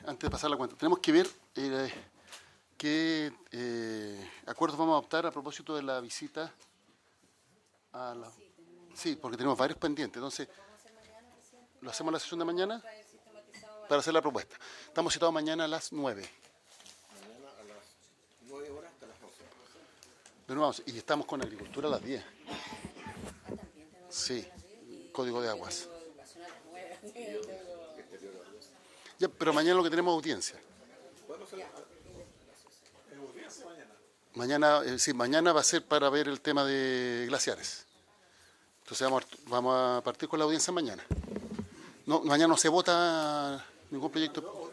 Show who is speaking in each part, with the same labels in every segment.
Speaker 1: antes de pasar la cuenta, tenemos que ver qué acuerdos vamos a adoptar a propósito de la visita a la... Sí, porque tenemos varios pendientes. Entonces, ¿lo hacemos en la sesión de mañana? Para hacer la propuesta. Estamos citados mañana a las 9.
Speaker 2: Mañana a las 9 horas hasta las 11.
Speaker 1: De nuevo, y estamos con agricultura a las 10. Sí, código de aguas. Ya, pero mañana lo que tenemos es audiencia. Mañana, sí, mañana va a ser para ver el tema de glaciares. Entonces vamos a partir con la audiencia mañana. No, mañana no se vota ningún proyecto.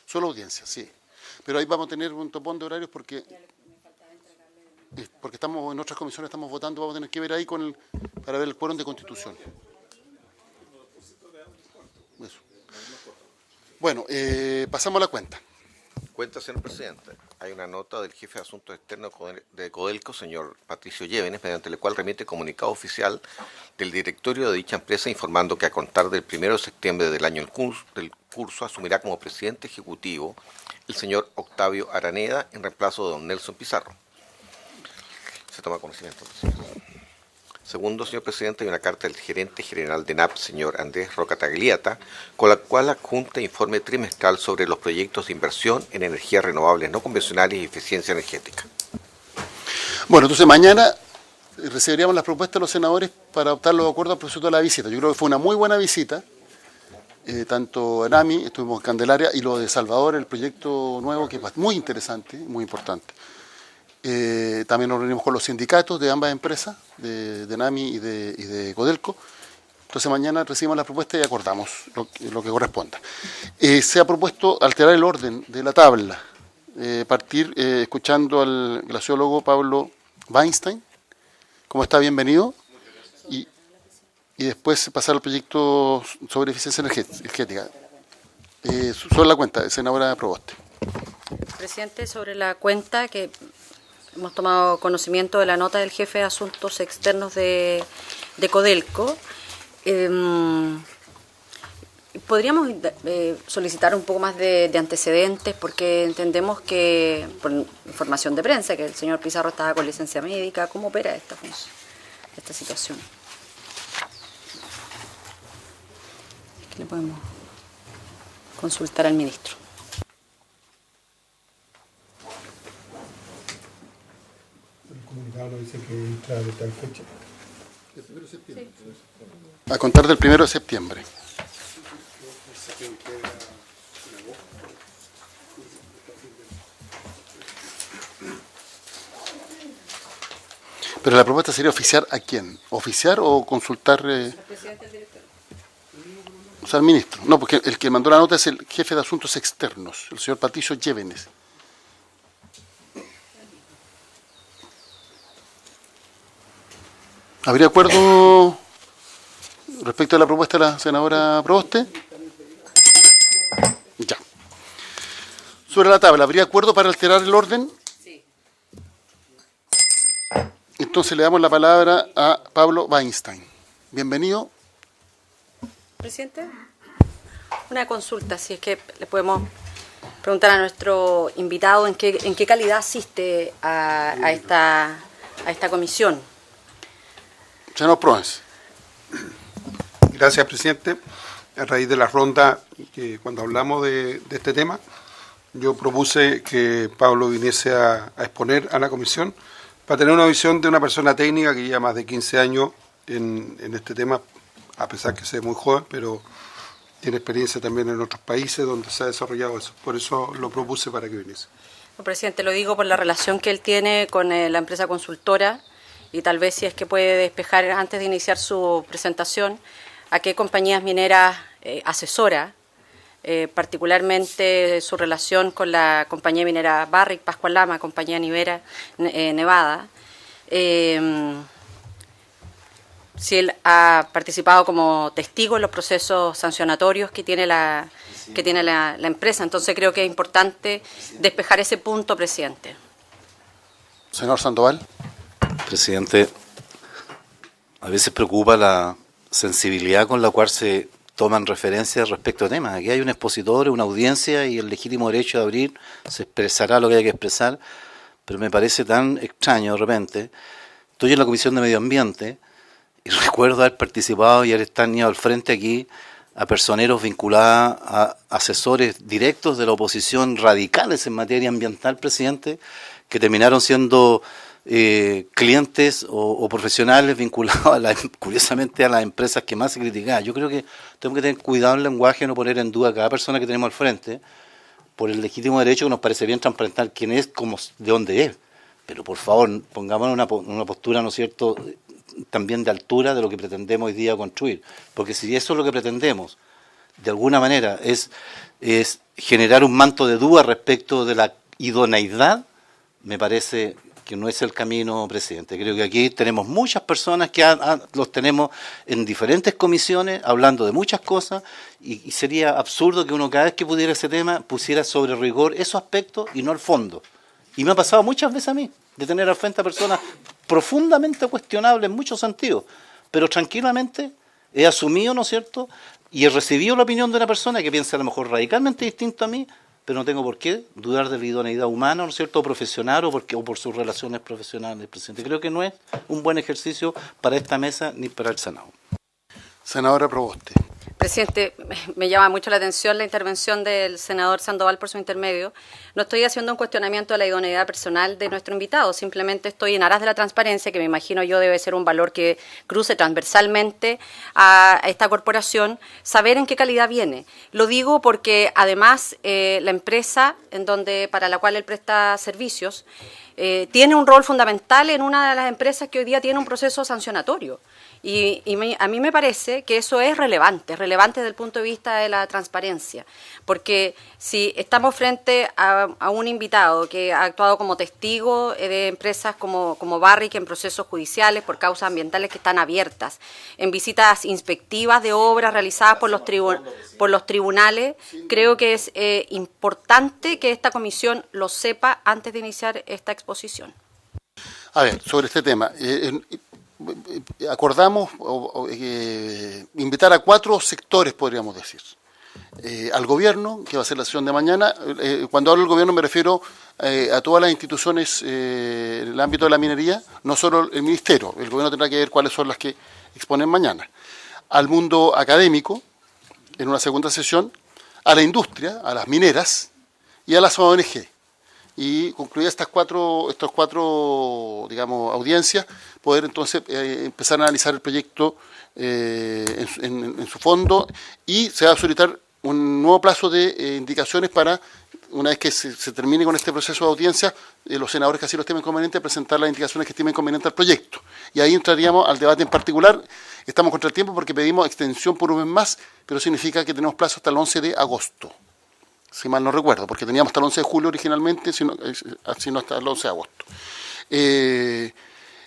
Speaker 1: Solo audiencia, sí. Pero ahí vamos a tener un topón de horarios porque estamos en otras comisiones, estamos votando, vamos a tener que ver ahí para ver el quórum de constitución. Eso. Bueno, pasamos a la cuenta.
Speaker 2: Cuenta, señor presidente. Hay una nota del jefe de Asuntos Externos de Codelco, señor Patricio Llévenes, mediante la cual remite comunicado oficial del directorio de dicha empresa informando que a contar del 1 de septiembre del año del curso asumirá como presidente ejecutivo el señor Octavio Araneda en reemplazo de don Nelson Pizarro. Se toma conocimiento, presidente. Segundo, señor presidente, hay una carta del gerente general de NAP, señor Andrés Roca Tagliata, con la cual adjunta informe trimestral sobre los proyectos de inversión en energías renovables no convencionales y eficiencia energética.
Speaker 1: Bueno, entonces mañana recibiríamos las propuestas de los senadores para adoptar los acuerdos al propósito de la visita. Yo creo que fue una muy buena visita, tanto en AMI, estuvimos en Candelaria, y lo de Salvador, el proyecto nuevo, que es muy interesante, muy importante. También nos reunimos con los sindicatos de ambas empresas, de NAMI y de Codelco. Entonces mañana recibimos la propuesta y acordamos lo que corresponda. Se ha propuesto alterar el orden de la tabla, partir escuchando al glaciólogo Pablo Weinstein. ¿Cómo está? Bienvenido. Y después pasar al proyecto sobre eficiencia energética. Sobre la cuenta, senadora Proboste.
Speaker 3: Presidente, sobre la cuenta que hemos tomado conocimiento de la nota del jefe de Asuntos Externos de Codelco. Podríamos solicitar un poco más de antecedentes porque entendemos que, por información de prensa, que el señor Pizarro estaba con licencia médica. ¿Cómo opera esta situación? ¿Qué le podemos consultar al ministro?
Speaker 4: El comunicado dice que entra de tal fecha.
Speaker 1: El 1 de septiembre. Sí. A contar del 1 de septiembre. Pero la propuesta sería oficiar a quién, oficiar o consultar.
Speaker 3: Al presidente del directorio.
Speaker 1: O sea, al ministro. No, porque el que mandó la nota es el jefe de Asuntos Externos, el señor Patricio Llévenes. ¿Habría acuerdo respecto a la propuesta de la senadora Proboste? Ya. Sobre la tabla, ¿habría acuerdo para alterar el orden?
Speaker 3: Sí.
Speaker 1: Entonces le damos la palabra a Pablo Weinstein. Bienvenido.
Speaker 3: Presidente, una consulta, si es que le podemos preguntar a nuestro invitado en qué calidad asiste a esta comisión.
Speaker 1: Senador Proens.
Speaker 4: Gracias, presidente. A raíz de la ronda, que cuando hablamos de este tema, yo propuse que Pablo viniese a exponer a la comisión para tener una visión de una persona técnica que lleva más de 15 años en este tema, a pesar que sea muy joven, pero tiene experiencia también en otros países donde se ha desarrollado eso. Por eso lo propuse para que viniese.
Speaker 3: Presidente, lo digo por la relación que él tiene con la empresa consultora y tal vez si es que puede despejar antes de iniciar su presentación a qué compañías mineras asesora, particularmente su relación con la compañía minera Barrick, Pascua Lama, compañía Nivera, Nevada. Si él ha participado como testigo en los procesos sancionatorios que tiene la empresa. Entonces creo que es importante despejar ese punto, presidente.
Speaker 1: Señor Sandoval.
Speaker 5: Presidente, a veces preocupa la sensibilidad con la cual se toman referencia respecto a temas. Aquí hay un expositor, una audiencia y el legítimo derecho de abrir, se expresará lo que hay que expresar, pero me parece tan extraño de repente. Estoy en la Comisión de Medio Ambiente y recuerdo haber participado y haber estado al frente aquí a personeros vinculados a asesores directos de la oposición radicales en materia ambiental, presidente, que terminaron siendo clientes o profesionales vinculados curiosamente a las empresas que más se criticaban. Yo creo que tenemos que tener cuidado en el lenguaje, no poner en duda a cada persona que tenemos al frente, por el legítimo derecho que nos parece bien transparentar quién es, como de dónde es. Pero por favor, pongamos una postura, ¿no es cierto?, también de altura de lo que pretendemos hoy día construir. Porque si eso es lo que pretendemos, de alguna manera, es generar un manto de duda respecto de la idoneidad, me parece que no es el camino, presidente. Creo que aquí tenemos muchas personas que los tenemos en diferentes comisiones hablando de muchas cosas y sería absurdo que uno cada vez que pudiera ese tema pusiera sobre rigor esos aspectos y no el fondo. Y me ha pasado muchas veces a mí de tener al frente a personas profundamente cuestionables en muchos sentidos, pero tranquilamente he asumido, ¿no es cierto?, y he recibido la opinión de una persona que piensa a lo mejor radicalmente distinto a mí, pero no tengo por qué dudar de la idoneidad humana, ¿no es cierto?, o profesional, o por sus relaciones profesionales, presidente. Creo que no es un buen ejercicio para esta mesa ni para el Senado.
Speaker 1: Senadora Proboste.
Speaker 3: Presidente, me llama mucho la atención la intervención del senador Sandoval por su intermedio. No estoy haciendo un cuestionamiento de la idoneidad personal de nuestro invitado, simplemente estoy en aras de la transparencia, que me imagino yo debe ser un valor que cruce transversalmente a esta corporación, saber en qué calidad viene. Lo digo porque además la empresa para la cual él presta servicios tiene un rol fundamental en una de las empresas que hoy día tiene un proceso sancionatorio. A mí me parece que eso es relevante desde el punto de vista de la transparencia, porque si estamos frente a un invitado que ha actuado como testigo de empresas como Barrick en procesos judiciales por causas ambientales que están abiertas, en visitas inspectivas de obras realizadas por los tribunales, creo que es importante que esta comisión lo sepa antes de iniciar esta exposición.
Speaker 1: A ver, sobre este tema, acordamos invitar a 4 sectores, podríamos decir. Al gobierno, que va a ser la sesión de mañana. Cuando hablo del gobierno me refiero a todas las instituciones en el ámbito de la minería, no solo el ministerio. El gobierno tendrá que ver cuáles son las que exponen mañana. Al mundo académico, en una segunda sesión, a la industria, a las mineras y a las ONG. Y concluidas estas cuatro, digamos, audiencias, poder entonces empezar a analizar el proyecto en su fondo, y se va a solicitar un nuevo plazo de indicaciones para, una vez que se termine con este proceso de audiencia, los senadores que así lo estimen conveniente, presentar las indicaciones que estimen conveniente al proyecto. Y ahí entraríamos al debate en particular. Estamos contra el tiempo porque pedimos extensión por un mes más, pero significa que tenemos plazo hasta el 11 de agosto. Si mal no recuerdo, porque teníamos hasta el 11 de julio originalmente, sino hasta el 11 de agosto.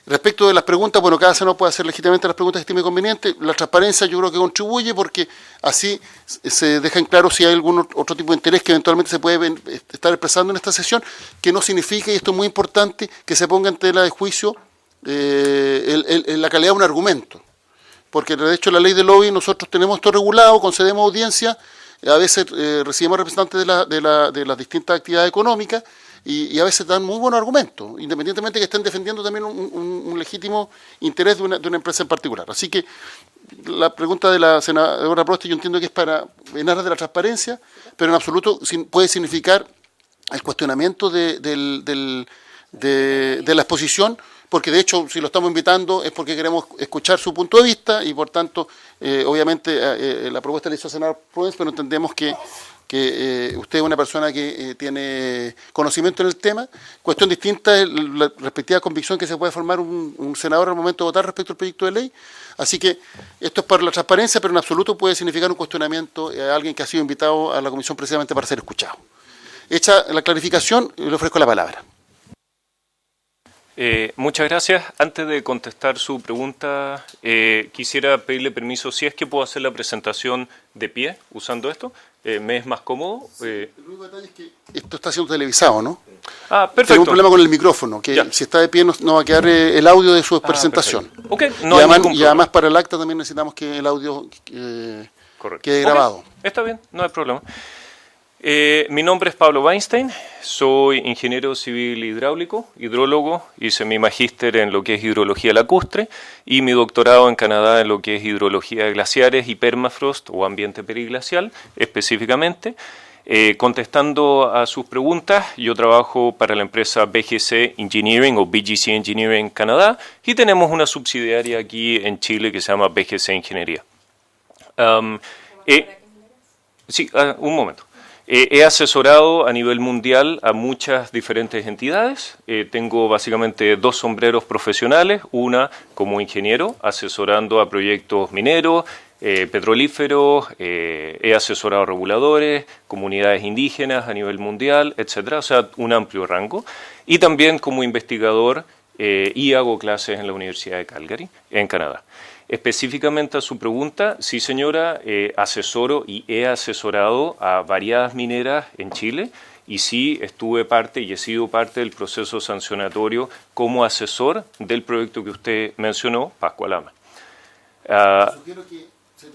Speaker 1: Respecto de las preguntas, bueno, cada senador puede hacer legítimamente las preguntas que estime conveniente. La transparencia yo creo que contribuye, porque así se deja en claro si hay algún otro tipo de interés que eventualmente se puede estar expresando en esta sesión, que no significa, y esto es muy importante, que se ponga en tela de juicio la calidad de un argumento. Porque de hecho la ley de lobby nosotros tenemos esto regulado, concedemos audiencia, a veces recibimos representantes de las distintas actividades económicas y a veces dan muy buenos argumentos, independientemente que estén defendiendo también un legítimo interés de una empresa en particular. Así que la pregunta de la senadora Proboste yo entiendo que es en aras de la transparencia, pero en absoluto puede significar el cuestionamiento de la exposición, porque de hecho si lo estamos invitando es porque queremos escuchar su punto de vista y por tanto obviamente la propuesta la hizo el senador Prudenz, pero entendemos que usted es una persona que tiene conocimiento en el tema. Cuestión distinta es la respectiva convicción que se puede formar un senador al momento de votar respecto al proyecto de ley. Así que esto es para la transparencia, pero en absoluto puede significar un cuestionamiento a alguien que ha sido invitado a la comisión precisamente para ser escuchado. Hecha la clarificación, le ofrezco la palabra.
Speaker 6: Muchas gracias. Antes de contestar su pregunta, quisiera pedirle permiso, si es que puedo hacer la presentación de pie, usando esto. ¿Me es más cómodo?
Speaker 1: El único detalle es que esto está siendo televisado, ¿no?
Speaker 6: Ah, perfecto.
Speaker 1: Tengo un problema con el micrófono, que ya. Si está de pie no va a quedar el audio de su presentación.
Speaker 6: Okay. No
Speaker 1: y además para el acta también necesitamos que el audio
Speaker 6: Correcto.
Speaker 1: quede grabado.
Speaker 6: Ok, está bien, no hay problema. Mi nombre es Pablo Weinstein, soy ingeniero civil hidráulico, hidrólogo, hice mi magíster en lo que es hidrología lacustre y mi doctorado en Canadá en lo que es hidrología de glaciares y permafrost o ambiente periglacial específicamente. Contestando a sus preguntas, yo trabajo para la empresa BGC Engineering o BGC Engineering Canadá y tenemos una subsidiaria aquí en Chile que se llama BGC Ingeniería. Sí, un momento. He asesorado a nivel mundial a muchas diferentes entidades. Tengo básicamente dos sombreros profesionales, una como ingeniero, asesorando a proyectos mineros, petrolíferos, he asesorado a reguladores, comunidades indígenas a nivel mundial, etcétera, o sea, un amplio rango. Y también como investigador y hago clases en la Universidad de Calgary, en Canadá. Específicamente a su pregunta, sí señora, asesoro y he asesorado a variadas mineras en Chile y sí estuve parte y he sido parte del proceso sancionatorio como asesor del proyecto que usted mencionó, Pascualama.
Speaker 1: Sugiero que se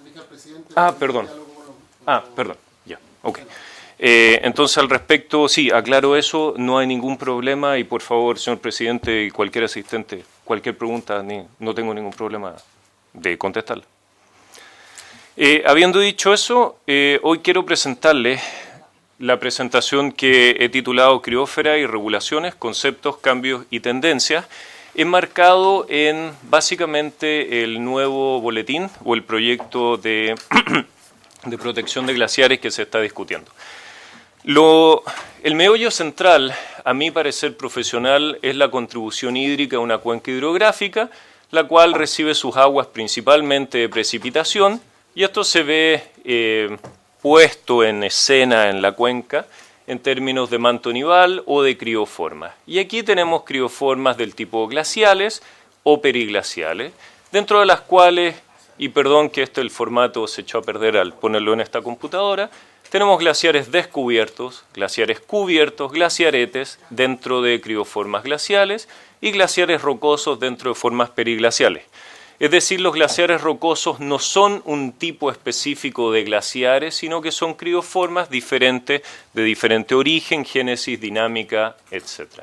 Speaker 1: dirija al presidente.
Speaker 6: Perdón. Perdón, ya, ok. Entonces, al respecto, sí, aclaro eso, no hay ningún problema y por favor, señor presidente y cualquier asistente, cualquier pregunta, no tengo ningún problema de contestarla. Habiendo dicho eso, hoy quiero presentarles la presentación que he titulado Criósfera y regulaciones, conceptos, cambios y tendencias, enmarcado en básicamente el nuevo boletín o el proyecto de protección de glaciares que se está discutiendo. El meollo central, a mi parecer profesional, es la contribución hídrica a una cuenca hidrográfica, la cual recibe sus aguas principalmente de precipitación, y esto se ve puesto en escena en la cuenca en términos de manto nival o de crioformas. Y aquí tenemos crioformas del tipo glaciales o periglaciales, dentro de las cuales, y perdón que el formato se echó a perder al ponerlo en esta computadora, tenemos glaciares descubiertos, glaciares cubiertos, glaciaretes dentro de crioformas glaciales y glaciares rocosos dentro de formas periglaciales. Es decir, los glaciares rocosos no son un tipo específico de glaciares, sino que son crioformas diferentes, de diferente origen, génesis, dinámica, etc.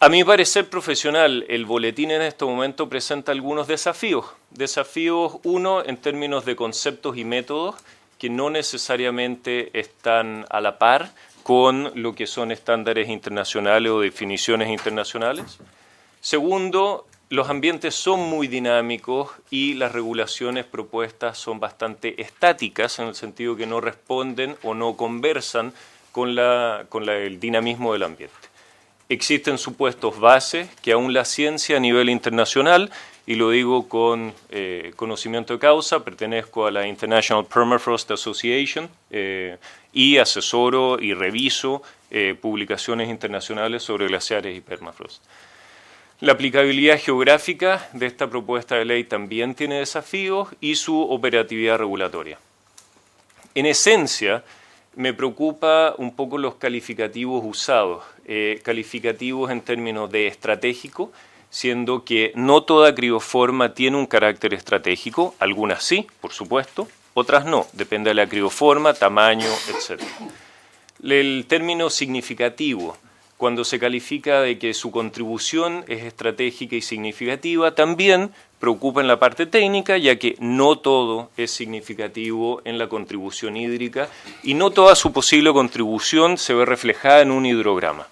Speaker 6: A mi parecer profesional, el boletín en este momento presenta algunos desafíos. Desafíos, uno, en términos de conceptos y métodos, que no necesariamente están a la par con lo que son estándares internacionales o definiciones internacionales. Segundo, los ambientes son muy dinámicos y las regulaciones propuestas son bastante estáticas en el sentido que no responden o no conversan con el dinamismo del ambiente. Existen supuestos bases que aún la ciencia a nivel internacional, y lo digo con conocimiento de causa, pertenezco a la International Permafrost Association y asesoro y reviso publicaciones internacionales sobre glaciares y permafrost. La aplicabilidad geográfica de esta propuesta de ley también tiene desafíos y su operatividad regulatoria. En esencia, me preocupa un poco los calificativos usados, calificativos en términos de estratégico, siendo que no toda crioforma tiene un carácter estratégico, algunas sí, por supuesto, otras no, depende de la crioforma, tamaño, etc. El término significativo, cuando se califica de que su contribución es estratégica y significativa, también preocupa en la parte técnica, ya que no todo es significativo en la contribución hídrica y no toda su posible contribución se ve reflejada en un hidrograma.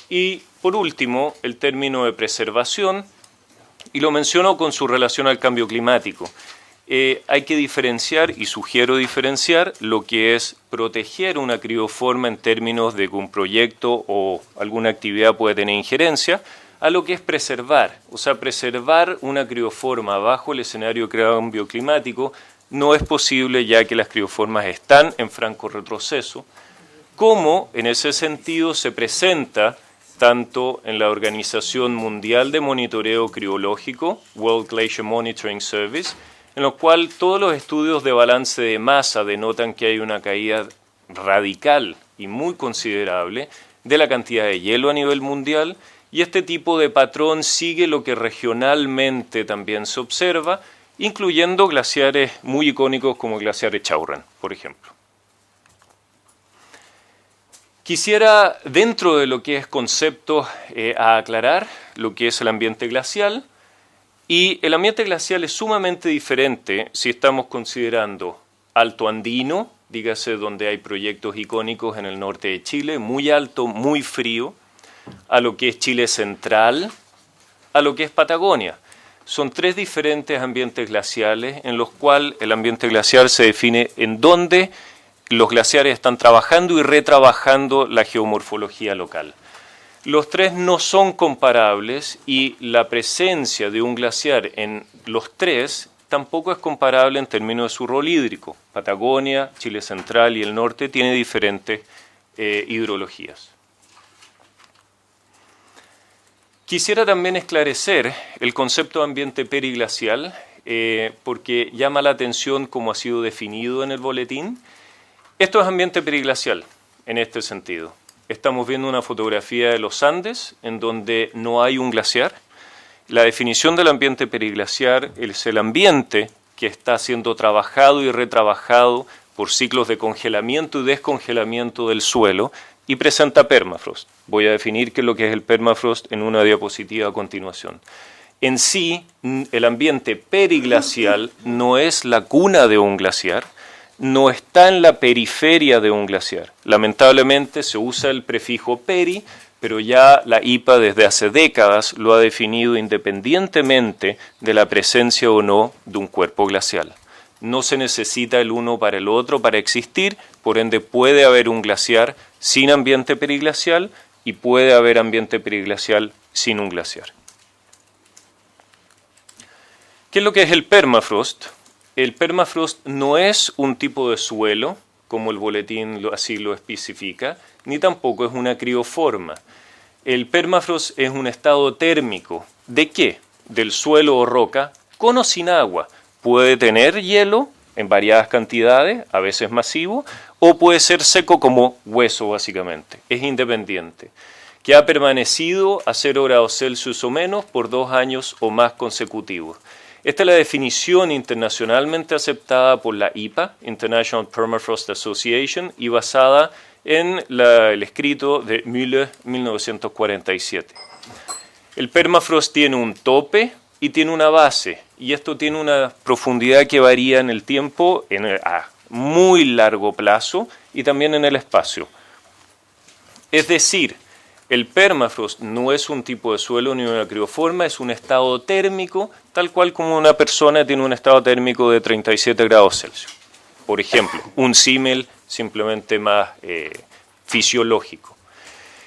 Speaker 6: Y por último, el término de preservación, y lo menciono con su relación al cambio climático. Hay que diferenciar, y sugiero diferenciar, lo que es proteger una crioforma en términos de que un proyecto o alguna actividad puede tener injerencia, a lo que es preservar. O sea, preservar una crioforma bajo el escenario de cambio climático no es posible ya que las crioformas están en franco retroceso, como en ese sentido se presenta tanto en la Organización Mundial de Monitoreo Criológico, World Glacier Monitoring Service, en lo cual todos los estudios de balance de masa denotan que hay una caída radical y muy considerable de la cantidad de hielo a nivel mundial, y este tipo de patrón sigue lo que regionalmente también se observa, incluyendo glaciares muy icónicos como el glaciar Echaurren, por ejemplo. Quisiera, dentro de lo que es concepto, a aclarar lo que es el ambiente glacial. Y el ambiente glacial es sumamente diferente si estamos considerando alto andino, dígase donde hay proyectos icónicos en el norte de Chile, muy alto, muy frío, a lo que es Chile central, a lo que es Patagonia. Son tres diferentes ambientes glaciales en los cuales el ambiente glacial se define en dónde los glaciares están trabajando y retrabajando la geomorfología local. Los tres no son comparables y la presencia de un glaciar en los tres tampoco es comparable en términos de su rol hídrico. Patagonia, Chile central y el norte tienen diferentes hidrologías. Quisiera también esclarecer el concepto de ambiente periglacial porque llama la atención cómo ha sido definido en el boletín. Esto es ambiente periglacial en este sentido. Estamos viendo una fotografía de los Andes en donde no hay un glaciar. La definición del ambiente periglaciar es el ambiente que está siendo trabajado y retrabajado por ciclos de congelamiento y descongelamiento del suelo y presenta permafrost. Voy a definir qué es lo que es el permafrost en una diapositiva a continuación. En sí, el ambiente periglacial no es la cuna de un glaciar, no está en la periferia de un glaciar. Lamentablemente se usa el prefijo peri, pero ya la IPA desde hace décadas lo ha definido independientemente de la presencia o no de un cuerpo glacial. No se necesita el uno para el otro para existir, por ende puede haber un glaciar sin ambiente periglacial y puede haber ambiente periglacial sin un glaciar. ¿Qué es lo que es el permafrost? El permafrost no es un tipo de suelo, como el boletín así lo especifica, ni tampoco es una crioforma. El permafrost es un estado térmico. ¿De qué? Del suelo o roca, con o sin agua. Puede tener hielo en variadas cantidades, a veces masivo, o puede ser seco como hueso básicamente. Es independiente. Que ha permanecido a 0 grados Celsius o menos por 2 años o más consecutivos. Esta es la definición internacionalmente aceptada por la IPA, International Permafrost Association, y basada en el escrito de Müller, 1947. El permafrost tiene un tope y tiene una base, y esto tiene una profundidad que varía en el tiempo a muy largo plazo y también en el espacio. Es decir, el permafrost no es un tipo de suelo ni una crioforma, es un estado térmico, tal cual como una persona tiene un estado térmico de 37 grados Celsius. Por ejemplo, un símil simplemente más fisiológico.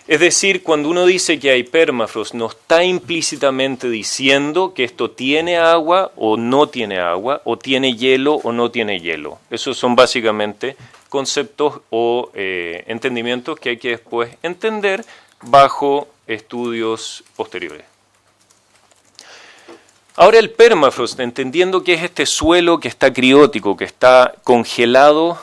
Speaker 6: Es decir, cuando uno dice que hay permafrost, no está implícitamente diciendo que esto tiene agua o no tiene agua, o tiene hielo o no tiene hielo. Esos son básicamente conceptos o entendimientos que hay que después entender bajo estudios posteriores. Ahora el permafrost, entendiendo que es este suelo que está criótico, que está congelado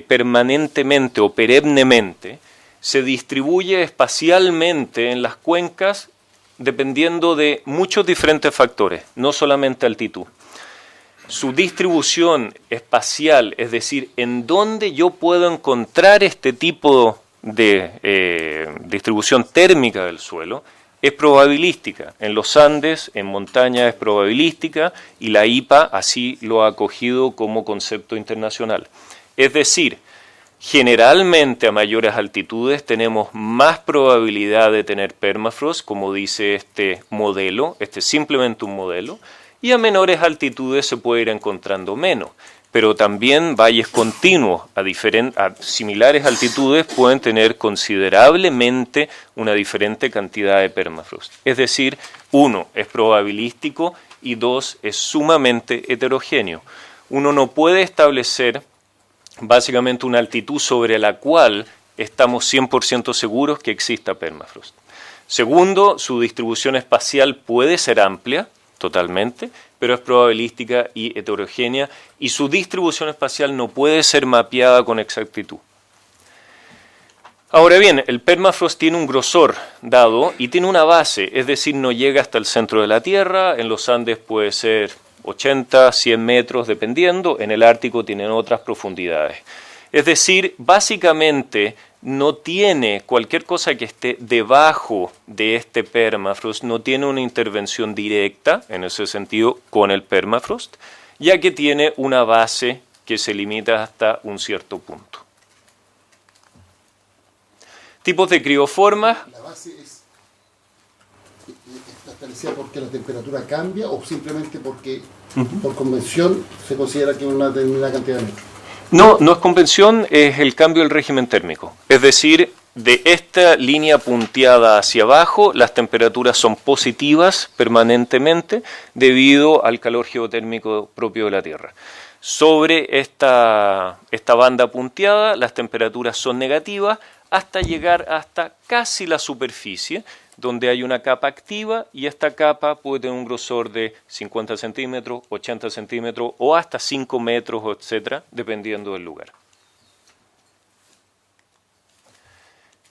Speaker 6: permanentemente o perennemente, se distribuye espacialmente en las cuencas dependiendo de muchos diferentes factores, no solamente altitud. Su distribución espacial, es decir, en dónde yo puedo encontrar este tipo de distribución térmica del suelo, es probabilística. En los Andes, en montaña es probabilística y la IPA así lo ha acogido como concepto internacional. Es decir, generalmente a mayores altitudes tenemos más probabilidad de tener permafrost, como dice este modelo, este es simplemente un modelo, y a menores altitudes se puede ir encontrando menos. Pero también valles continuos a similares altitudes pueden tener considerablemente una diferente cantidad de permafrost. Es decir, 1 es probabilístico y 2 es sumamente heterogéneo. Uno no puede establecer básicamente una altitud sobre la cual estamos 100% seguros que exista permafrost. Segundo, su distribución espacial puede ser amplia, totalmente, pero es probabilística y heterogénea, y su distribución espacial no puede ser mapeada con exactitud. Ahora bien, el permafrost tiene un grosor dado y tiene una base, es decir, no llega hasta el centro de la Tierra, en los Andes puede ser 80, 100 metros, dependiendo. En el Ártico tienen otras profundidades. Es decir, básicamente no tiene cualquier cosa que esté debajo de este permafrost, no tiene una intervención directa, en ese sentido, con el permafrost, ya que tiene una base que se limita hasta un cierto punto. Tipos de crioformas.
Speaker 1: ¿La base está establecida porque la temperatura cambia o simplemente porque por convención se considera que una determinada cantidad de metros?
Speaker 6: No, no es convención, es el cambio del régimen térmico. Es decir, de esta línea punteada hacia abajo, las temperaturas son positivas permanentemente debido al calor geotérmico propio de la Tierra. Sobre esta banda punteada, las temperaturas son negativas hasta llegar hasta casi la superficie, donde hay una capa activa y esta capa puede tener un grosor de 50 centímetros, 80 centímetros o hasta 5 metros, etcétera, dependiendo del lugar.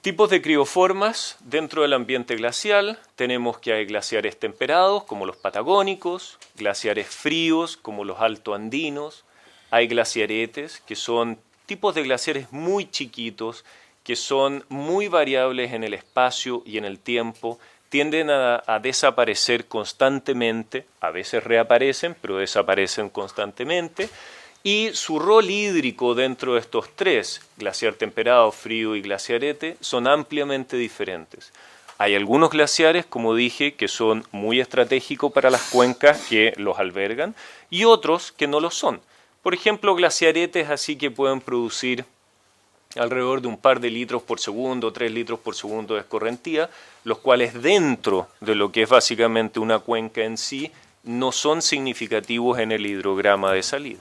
Speaker 6: Tipos de crioformas dentro del ambiente glacial. Tenemos que hay glaciares temperados, como los patagónicos, glaciares fríos, como los altoandinos. Hay glaciaretes, que son tipos de glaciares muy chiquitos, que son muy variables en el espacio y en el tiempo, tienden a desaparecer constantemente, a veces reaparecen, pero desaparecen constantemente, y su rol hídrico dentro de estos tres, glaciar temperado, frío y glaciarete, son ampliamente diferentes. Hay algunos glaciares, como dije, que son muy estratégicos para las cuencas que los albergan, y otros que no lo son. Por ejemplo, glaciaretes así que pueden producir alrededor de un par de litros por segundo, 3 litros por segundo de escorrentía, los cuales dentro de lo que es básicamente una cuenca en sí, no son significativos en el hidrograma de salida.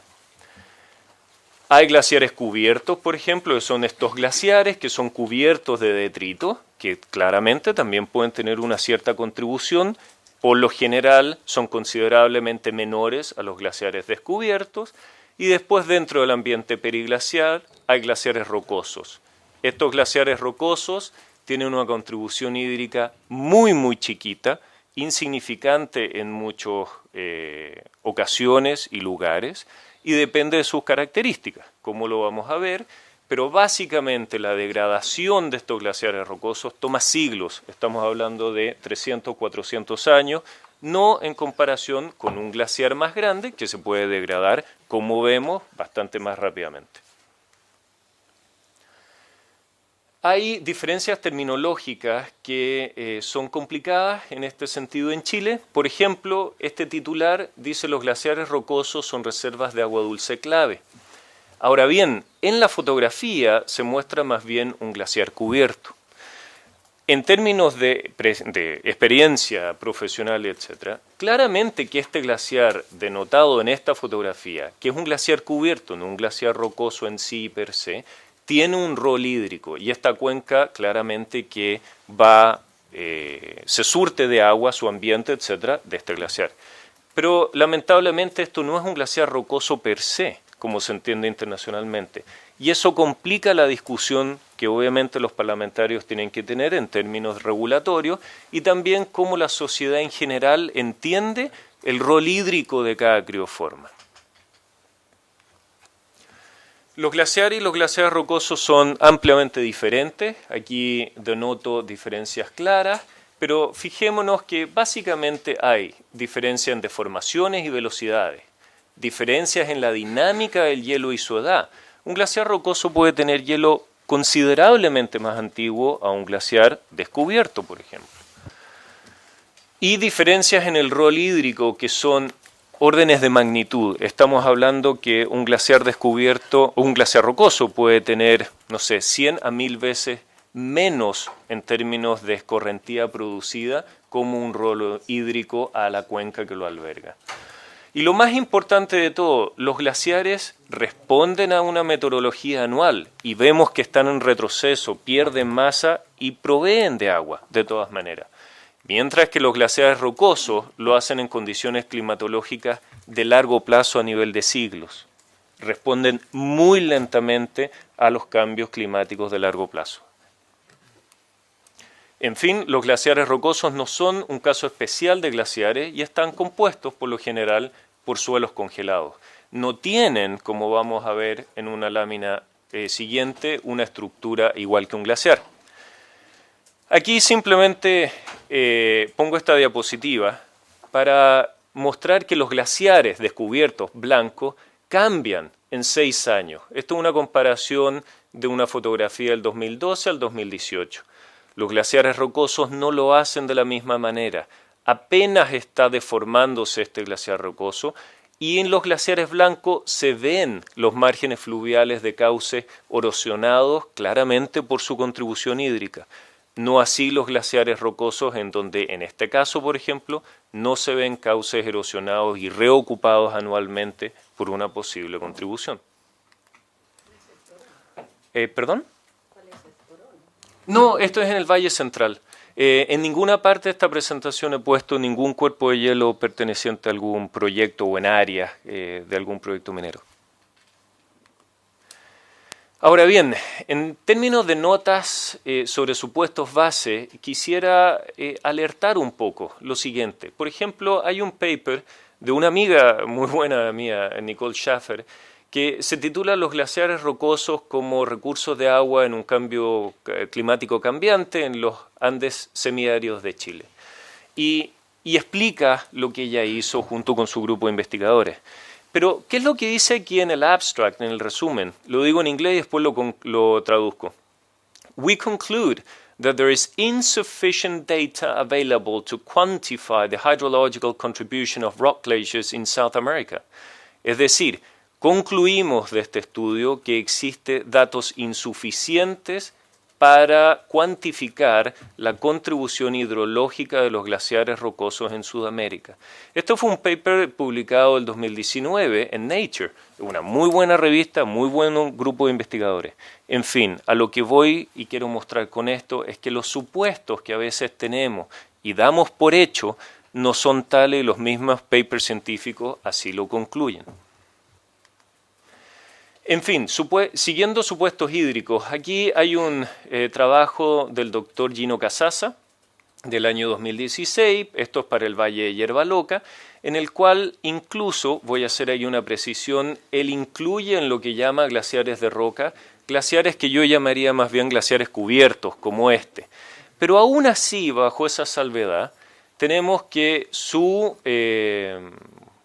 Speaker 6: Hay glaciares cubiertos, por ejemplo, que son estos glaciares que son cubiertos de detrito, que claramente también pueden tener una cierta contribución. Por lo general son considerablemente menores a los glaciares descubiertos. Y después dentro del ambiente periglacial hay glaciares rocosos. Estos glaciares rocosos tienen una contribución hídrica muy chiquita, insignificante en muchas ocasiones y lugares, y depende de sus características, como lo vamos a ver, pero básicamente la degradación de estos glaciares rocosos toma siglos, estamos hablando de 300, 400 años, no en comparación con un glaciar más grande que se puede degradar, como vemos, bastante más rápidamente. Hay diferencias terminológicas que son complicadas en este sentido en Chile. Por ejemplo, este titular dice los glaciares rocosos son reservas de agua dulce clave. Ahora bien, en la fotografía se muestra más bien un glaciar cubierto. En términos de experiencia profesional, etc., claramente que este glaciar denotado en esta fotografía, que es un glaciar cubierto, no un glaciar rocoso en sí per se, tiene un rol hídrico y esta cuenca claramente que se surte de agua, su ambiente, etc., de este glaciar. Pero lamentablemente esto no es un glaciar rocoso per se, como se entiende internacionalmente. Y eso complica la discusión que obviamente los parlamentarios tienen que tener en términos regulatorios y también cómo la sociedad en general entiende el rol hídrico de cada crioforma. Los glaciares y los glaciares rocosos son ampliamente diferentes. Aquí denoto diferencias claras, pero fijémonos que básicamente hay diferencia en deformaciones y velocidades, diferencias en la dinámica del hielo y su edad. Un glaciar rocoso puede tener hielo considerablemente más antiguo a un glaciar descubierto, por ejemplo. Y diferencias en el rol hídrico que son órdenes de magnitud. Estamos hablando que un glaciar descubierto, o un glaciar rocoso puede tener, no sé, 100 a 1000 veces menos en términos de escorrentía producida como un rol hídrico a la cuenca que lo alberga. Y lo más importante de todo, los glaciares responden a una meteorología anual y vemos que están en retroceso, pierden masa y proveen de agua, de todas maneras. Mientras que los glaciares rocosos lo hacen en condiciones climatológicas de largo plazo a nivel de siglos. Responden muy lentamente a los cambios climáticos de largo plazo. En fin, los glaciares rocosos no son un caso especial de glaciares y están compuestos por lo general por suelos congelados. No tienen, como vamos a ver en una lámina siguiente, una estructura igual que un glaciar. Aquí simplemente pongo esta diapositiva para mostrar que los glaciares descubiertos blancos cambian en 6 años. Esto es una comparación de una fotografía del 2012 al 2018. Los glaciares rocosos no lo hacen de la misma manera. Apenas está deformándose este glaciar rocoso y en los glaciares blancos se ven los márgenes fluviales de cauces erosionados claramente por su contribución hídrica. No así los glaciares rocosos en donde, en este caso, por ejemplo, no se ven cauces erosionados y reocupados anualmente por una posible contribución. ¿Perdón? No, esto es en el Valle Central. En ninguna parte de esta presentación he puesto ningún cuerpo de hielo perteneciente a algún proyecto o en área de algún proyecto minero. Ahora bien, en términos de notas sobre supuestos base, quisiera alertar un poco lo siguiente. Por ejemplo, hay un paper de una amiga muy buena mía, Nicole Schaffer, que se titula Los glaciares rocosos como recursos de agua en un cambio climático cambiante en los Andes semiáridos de Chile. Y explica lo que ella hizo junto con su grupo de investigadores. Pero, ¿qué es lo que dice aquí en el abstract, en el resumen? Lo digo en inglés y después lo traduzco. We conclude that there is insufficient data available to quantify the hydrological contribution of rock glaciers in South America. Es decir, concluimos de este estudio que existen datos insuficientes para cuantificar la contribución hidrológica de los glaciares rocosos en Sudamérica. Esto fue un paper publicado en 2019 en Nature, una muy buena revista, muy buen grupo de investigadores. En fin, a lo que voy y quiero mostrar con esto es que los supuestos que a veces tenemos y damos por hecho no son tales y los mismos papers científicos así lo concluyen. En fin, siguiendo supuestos hídricos, aquí hay un trabajo del doctor Gino Casasa del año 2016, esto es para el Valle de Yerba Loca, en el cual incluso, voy a hacer ahí una precisión, él incluye en lo que llama glaciares de roca, glaciares que yo llamaría más bien glaciares cubiertos, como este. Pero aún así, bajo esa salvedad, tenemos que su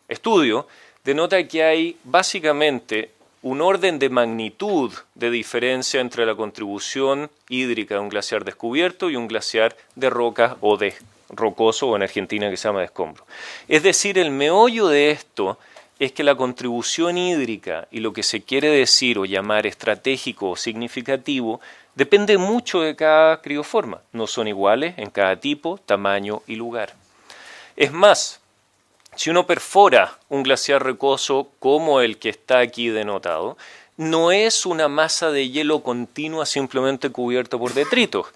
Speaker 6: estudio denota que hay básicamente un orden de magnitud de diferencia entre la contribución hídrica de un glaciar descubierto y un glaciar de roca o de rocoso, o en Argentina que se llama de escombro. Es decir, el meollo de esto es que la contribución hídrica y lo que se quiere decir o llamar estratégico o significativo depende mucho de cada crioforma. No son iguales en cada tipo, tamaño y lugar. Es más, si uno perfora un glaciar rocoso como el que está aquí denotado, no es una masa de hielo continua simplemente cubierta por detritos.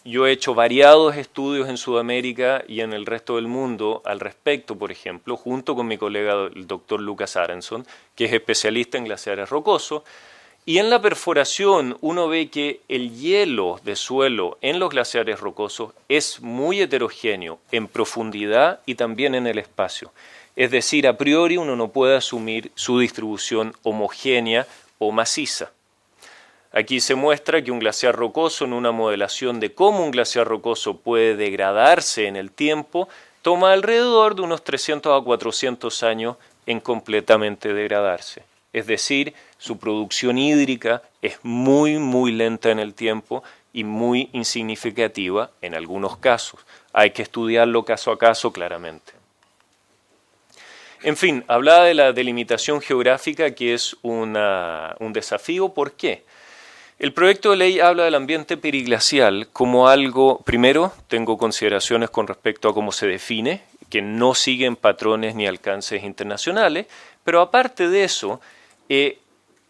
Speaker 6: Yo he hecho variados estudios en Sudamérica y en el resto del mundo al respecto, por ejemplo, junto con mi colega el doctor Lucas Aronson, que es especialista en glaciares rocosos, y en la perforación uno ve que el hielo de suelo en los glaciares rocosos es muy heterogéneo en profundidad y también en el espacio. Es decir, a priori uno no puede asumir su distribución homogénea o maciza. Aquí se muestra que un glaciar rocoso, en una modelación de cómo un glaciar rocoso puede degradarse en el tiempo, toma alrededor de unos 300 a 400 años en completamente degradarse. Es decir, su producción hídrica es muy, muy lenta en el tiempo y muy insignificativa en algunos casos. Hay que estudiarlo caso a caso claramente. En fin, hablaba de la delimitación geográfica, que es un desafío. ¿Por qué? El proyecto de ley habla del ambiente periglacial como algo, primero, tengo consideraciones con respecto a cómo se define, que no siguen patrones ni alcances internacionales, pero aparte de eso,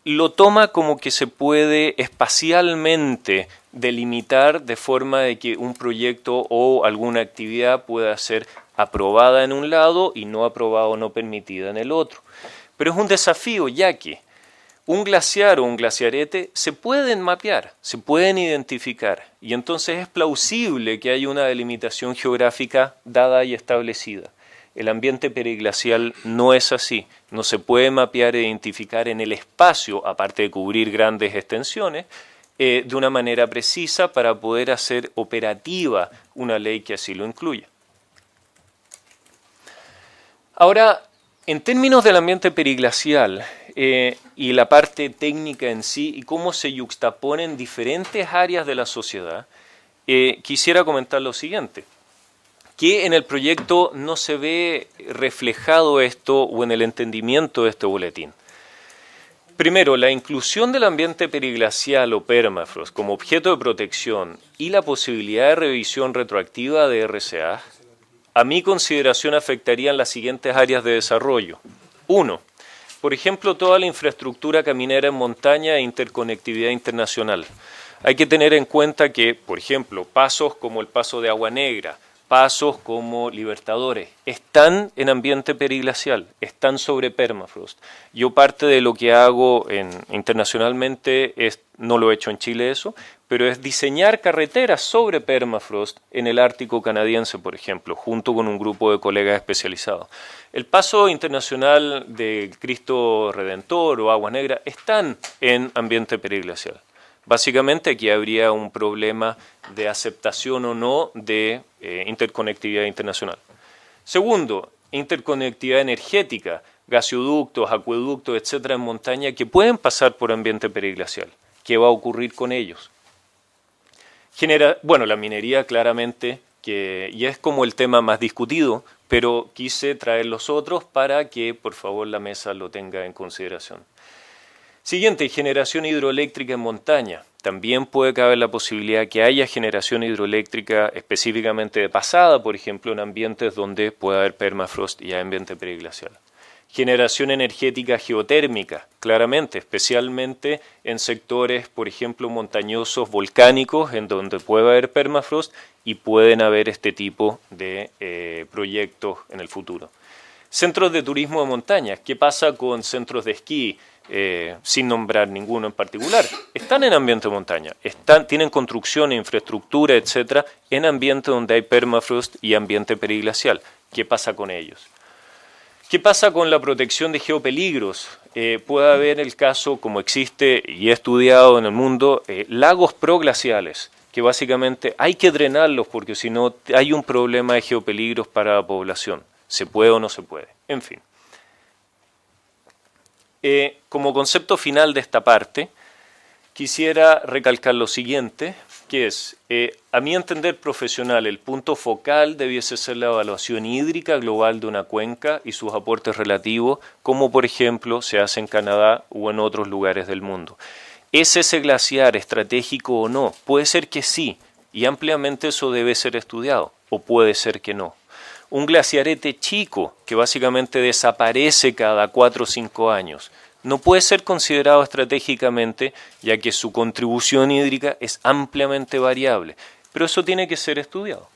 Speaker 6: lo toma como que se puede espacialmente delimitar de forma de que un proyecto o alguna actividad pueda ser aprobada en un lado y no aprobada o no permitida en el otro. Pero es un desafío, ya que un glaciar o un glaciarete se pueden mapear, se pueden identificar, y entonces es plausible que haya una delimitación geográfica dada y establecida. El ambiente periglacial no es así. No se puede mapear e identificar en el espacio, aparte de cubrir grandes extensiones, de una manera precisa para poder hacer operativa una ley que así lo incluya. Ahora, en términos del ambiente periglacial y la parte técnica en sí y cómo se yuxtaponen diferentes áreas de la sociedad, quisiera comentar lo siguiente, que en el proyecto no se ve reflejado esto o en el entendimiento de este boletín. Primero, la inclusión del ambiente periglacial o permafrost como objeto de protección y la posibilidad de revisión retroactiva de RCA, a mi consideración afectarían las siguientes áreas de desarrollo. 1. Por ejemplo, toda la infraestructura caminera en montaña e interconectividad internacional. Hay que tener en cuenta que, por ejemplo, pasos como el paso de Agua Negra, pasos como Libertadores, están en ambiente periglacial, están sobre permafrost. Yo parte de lo que hago internacionalmente, no lo he hecho en Chile eso, pero es diseñar carreteras sobre permafrost en el Ártico canadiense, por ejemplo, junto con un grupo de colegas especializados. El paso internacional de Cristo Redentor o Agua Negra están en ambiente periglacial. Básicamente aquí habría un problema de aceptación o no de interconectividad internacional. Segundo, interconectividad energética, gasoductos, acueductos, etcétera, en montaña que pueden pasar por ambiente periglacial. ¿Qué va a ocurrir con ellos? La minería claramente, y es como el tema más discutido, pero quise traer los otros para que por favor la mesa lo tenga en consideración. Siguiente, generación hidroeléctrica en montaña. También puede caber la posibilidad que haya generación hidroeléctrica específicamente de pasada, por ejemplo, en ambientes donde pueda haber permafrost y ambiente periglacial. Generación energética geotérmica, claramente, especialmente en sectores, por ejemplo, montañosos, volcánicos, en donde puede haber permafrost y pueden haber este tipo de proyectos en el futuro. Centros de turismo de montaña. ¿Qué pasa con centros de esquí? Sin nombrar ninguno en particular, están en ambiente de montaña, tienen construcción, infraestructura, etcétera, en ambiente donde hay permafrost y ambiente periglacial. ¿Qué pasa con ellos? ¿Qué pasa con la protección de geopeligros? Puede haber el caso, como existe y he estudiado en el mundo, lagos proglaciales, que básicamente hay que drenarlos porque si no hay un problema de geopeligros para la población. ¿Se puede o no se puede? En fin. Como concepto final de esta parte, quisiera recalcar lo siguiente, que es, a mi entender profesional, el punto focal debiese ser la evaluación hídrica global de una cuenca y sus aportes relativos, como por ejemplo se hace en Canadá o en otros lugares del mundo. ¿Es ese glaciar estratégico o no? Puede ser que sí, y ampliamente eso debe ser estudiado, o puede ser que no. Un glaciarete chico, que básicamente desaparece cada 4 o 5 años, no puede ser considerado estratégicamente, ya que su contribución hídrica es ampliamente variable, pero eso tiene que ser estudiado.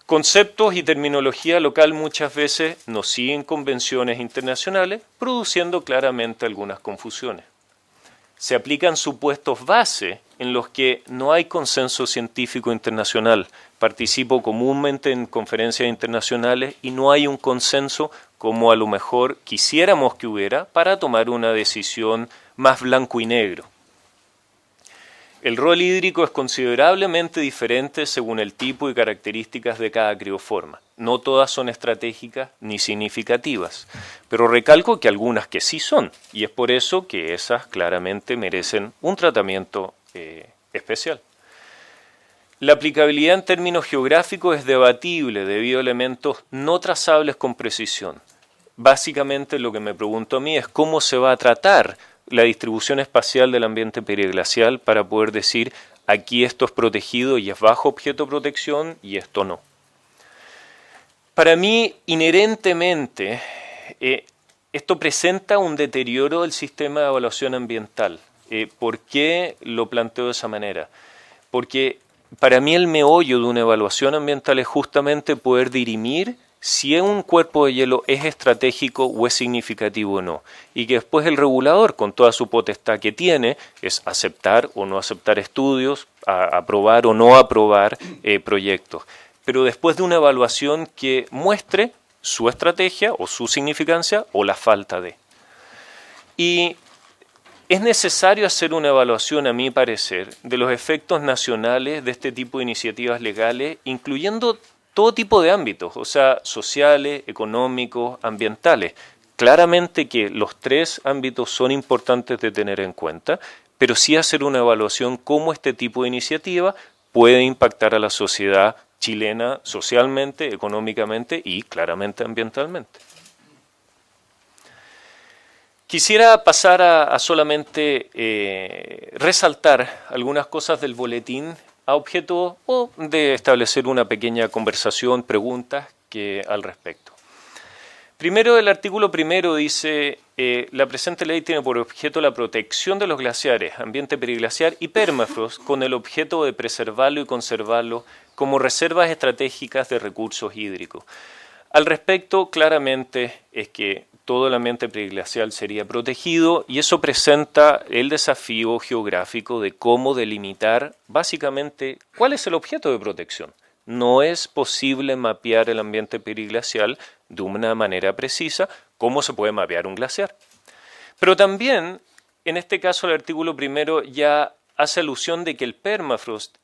Speaker 6: Conceptos y terminología local muchas veces nos siguen convenciones internacionales, produciendo claramente algunas confusiones. Se aplican supuestos base en los que no hay consenso científico internacional. Participo comúnmente en conferencias internacionales y no hay un consenso como a lo mejor quisiéramos que hubiera para tomar una decisión más blanco y negro. El rol hídrico es considerablemente diferente según el tipo y características de cada crioforma. No todas son estratégicas ni significativas, pero recalco que algunas que sí son, y es por eso que esas claramente merecen un tratamiento especial. La aplicabilidad en términos geográficos es debatible debido a elementos no trazables con precisión. Básicamente lo que me pregunto a mí es cómo se va a tratar la distribución espacial del ambiente periglacial para poder decir aquí esto es protegido y es bajo objeto de protección y esto no. Para mí, inherentemente, esto presenta un deterioro del sistema de evaluación ambiental. ¿Por qué lo planteo de esa manera? Porque para mí el meollo de una evaluación ambiental es justamente poder dirimir si un cuerpo de hielo es estratégico o es significativo o no, y que después el regulador, con toda su potestad que tiene, es aceptar o no aceptar estudios, aprobar o no aprobar proyectos. Pero después de una evaluación que muestre su estrategia o su significancia o la falta de. Y es necesario hacer una evaluación, a mi parecer, de los efectos nacionales de este tipo de iniciativas legales, incluyendo todo tipo de ámbitos, o sea, sociales, económicos, ambientales. Claramente que los tres ámbitos son importantes de tener en cuenta, pero sí hacer una evaluación cómo este tipo de iniciativa puede impactar a la sociedad chilena socialmente, económicamente y claramente ambientalmente. Quisiera pasar a solamente resaltar algunas cosas del boletín a objeto de establecer una pequeña conversación, preguntas al respecto. Primero, el artículo primero dice, la presente ley tiene por objeto la protección de los glaciares, ambiente periglaciar y permafrost con el objeto de preservarlo y conservarlo como reservas estratégicas de recursos hídricos. Al respecto, claramente es que todo el ambiente periglacial sería protegido y eso presenta el desafío geográfico de cómo delimitar básicamente cuál es el objeto de protección. No es posible mapear el ambiente periglacial de una manera precisa como se puede mapear un glaciar. Pero también, en este caso, el artículo primero ya hace alusión de que el permafrost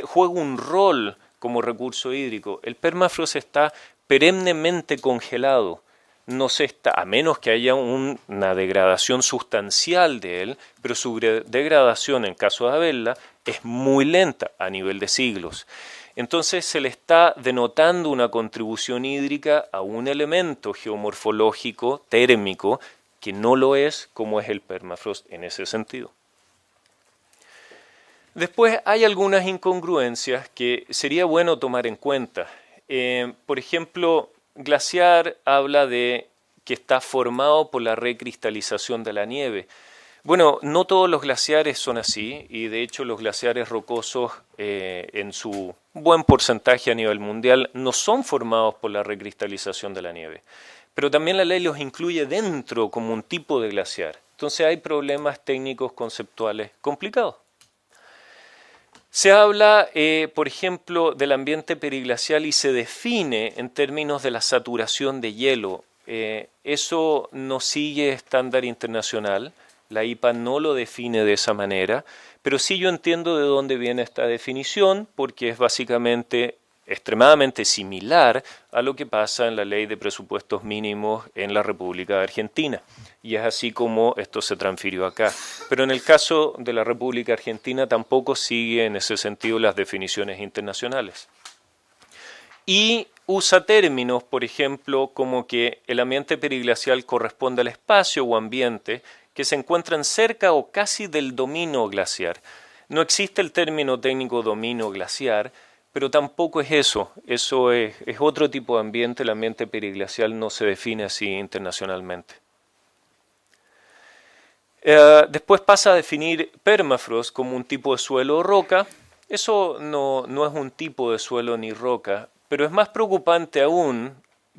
Speaker 6: juega un rol como recurso hídrico. El permafrost está perennemente congelado. No se está, a menos que haya una degradación sustancial de él, pero su degradación, en caso de haberla, es muy lenta a nivel de siglos. Entonces se le está denotando una contribución hídrica a un elemento geomorfológico, térmico, que no lo es como es el permafrost en ese sentido. Después hay algunas incongruencias que sería bueno tomar en cuenta. Por ejemplo, glaciar habla de que está formado por la recristalización de la nieve. Bueno, no todos los glaciares son así y de hecho los glaciares rocosos en su buen porcentaje a nivel mundial no son formados por la recristalización de la nieve. Pero también la ley los incluye dentro como un tipo de glaciar. Entonces hay problemas técnicos conceptuales complicados. Se habla, por ejemplo, del ambiente periglacial y se define en términos de la saturación de hielo. Eso no sigue estándar internacional, la IPA no lo define de esa manera, pero sí yo entiendo de dónde viene esta definición, porque es básicamente extremadamente similar a lo que pasa en la Ley de Presupuestos Mínimos en la República de Argentina. Y es así como esto se transfirió acá. Pero en el caso de la República Argentina tampoco sigue en ese sentido las definiciones internacionales. Y usa términos, por ejemplo, como que el ambiente periglacial corresponde al espacio o ambiente que se encuentran cerca o casi del dominio glaciar. No existe el término técnico dominio glaciar, pero tampoco es eso. Eso es otro tipo de ambiente. El ambiente periglacial no se define así internacionalmente. Después pasa a definir permafrost como un tipo de suelo o roca. Eso no es un tipo de suelo ni roca, pero es más preocupante aún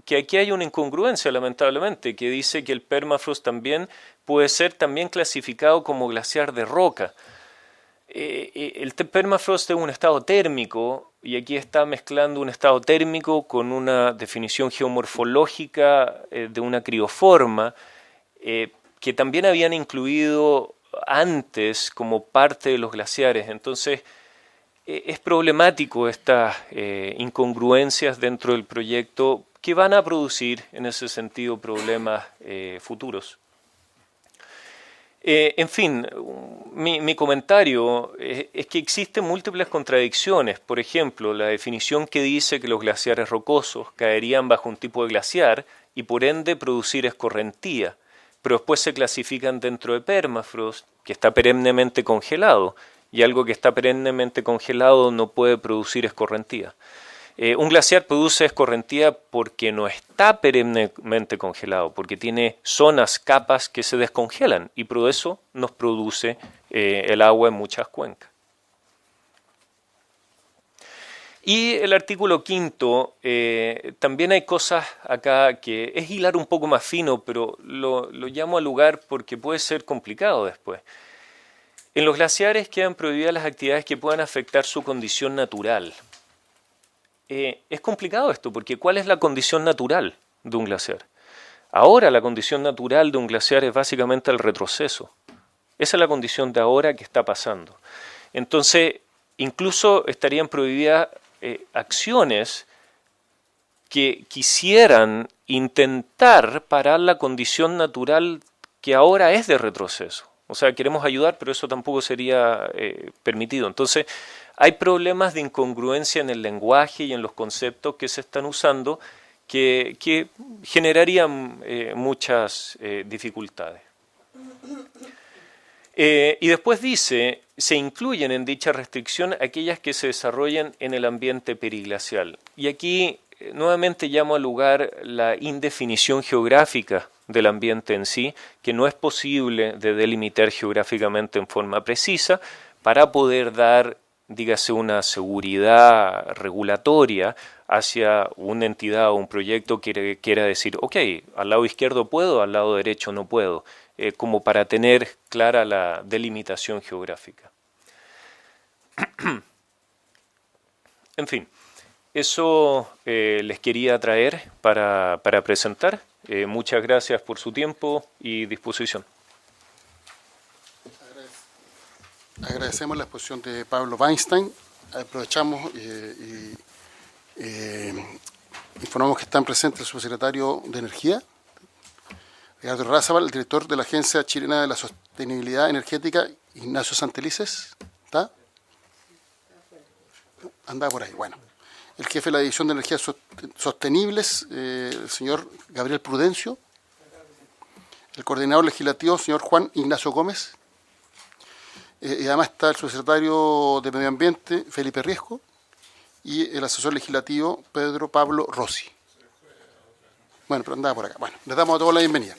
Speaker 6: que aquí hay una incongruencia, lamentablemente, que dice que el permafrost también puede ser también clasificado como glaciar de roca. El permafrost es un estado térmico y aquí está mezclando un estado térmico con una definición geomorfológica de una crioforma que también habían incluido antes como parte de los glaciares. Entonces es problemático estas incongruencias dentro del proyecto que van a producir en ese sentido problemas futuros. En fin, mi comentario es que existen múltiples contradicciones. Por ejemplo, la definición que dice que los glaciares rocosos caerían bajo un tipo de glaciar y por ende producir escorrentía, pero después se clasifican dentro de permafrost, que está perennemente congelado, y algo que está perennemente congelado no puede producir escorrentía. Un glaciar produce escorrentía porque no está perennemente congelado, porque tiene zonas, capas que se descongelan y por eso nos produce el agua en muchas cuencas. Y el artículo 5, también hay cosas acá que es hilar un poco más fino, pero lo llamo al lugar porque puede ser complicado después. En los glaciares quedan prohibidas las actividades que puedan afectar su condición natural. es complicado esto, porque ¿cuál es la condición natural de un glaciar? Ahora la condición natural de un glaciar es básicamente el retroceso. Esa es la condición de ahora que está pasando. Entonces, incluso estarían prohibidas acciones que quisieran intentar parar la condición natural que ahora es de retroceso. O sea, queremos ayudar, pero eso tampoco sería permitido. Entonces, hay problemas de incongruencia en el lenguaje y en los conceptos que se están usando que generarían muchas dificultades. Y después dice, se incluyen en dicha restricción aquellas que se desarrollan en el ambiente periglacial. Y aquí nuevamente llamo al lugar la indefinición geográfica del ambiente en sí, que no es posible de delimitar geográficamente en forma precisa para poder dar, dígase, una seguridad regulatoria hacia una entidad o un proyecto que quiera decir, ok, al lado izquierdo puedo, al lado derecho no puedo, como para tener clara la delimitación geográfica. En fin, eso les quería traer para presentar. Muchas gracias por su tiempo y disposición.
Speaker 1: Agradecemos la exposición de Pablo Weinstein. Aprovechamos y informamos que están presentes el subsecretario de Energía, Ricardo Razabal, el director de la Agencia Chilena de la Sostenibilidad Energética, Ignacio Santelices. ¿Está? Andaba por ahí, bueno. El jefe de la División de Energías Sostenibles, el señor Gabriel Prudencio. El coordinador legislativo, señor Juan Ignacio Gómez. Y además está el subsecretario de Medio Ambiente, Felipe Riesco, y el asesor legislativo, Pedro Pablo Rossi. Bueno, pero andaba por acá. Bueno, les damos a todos la bienvenida.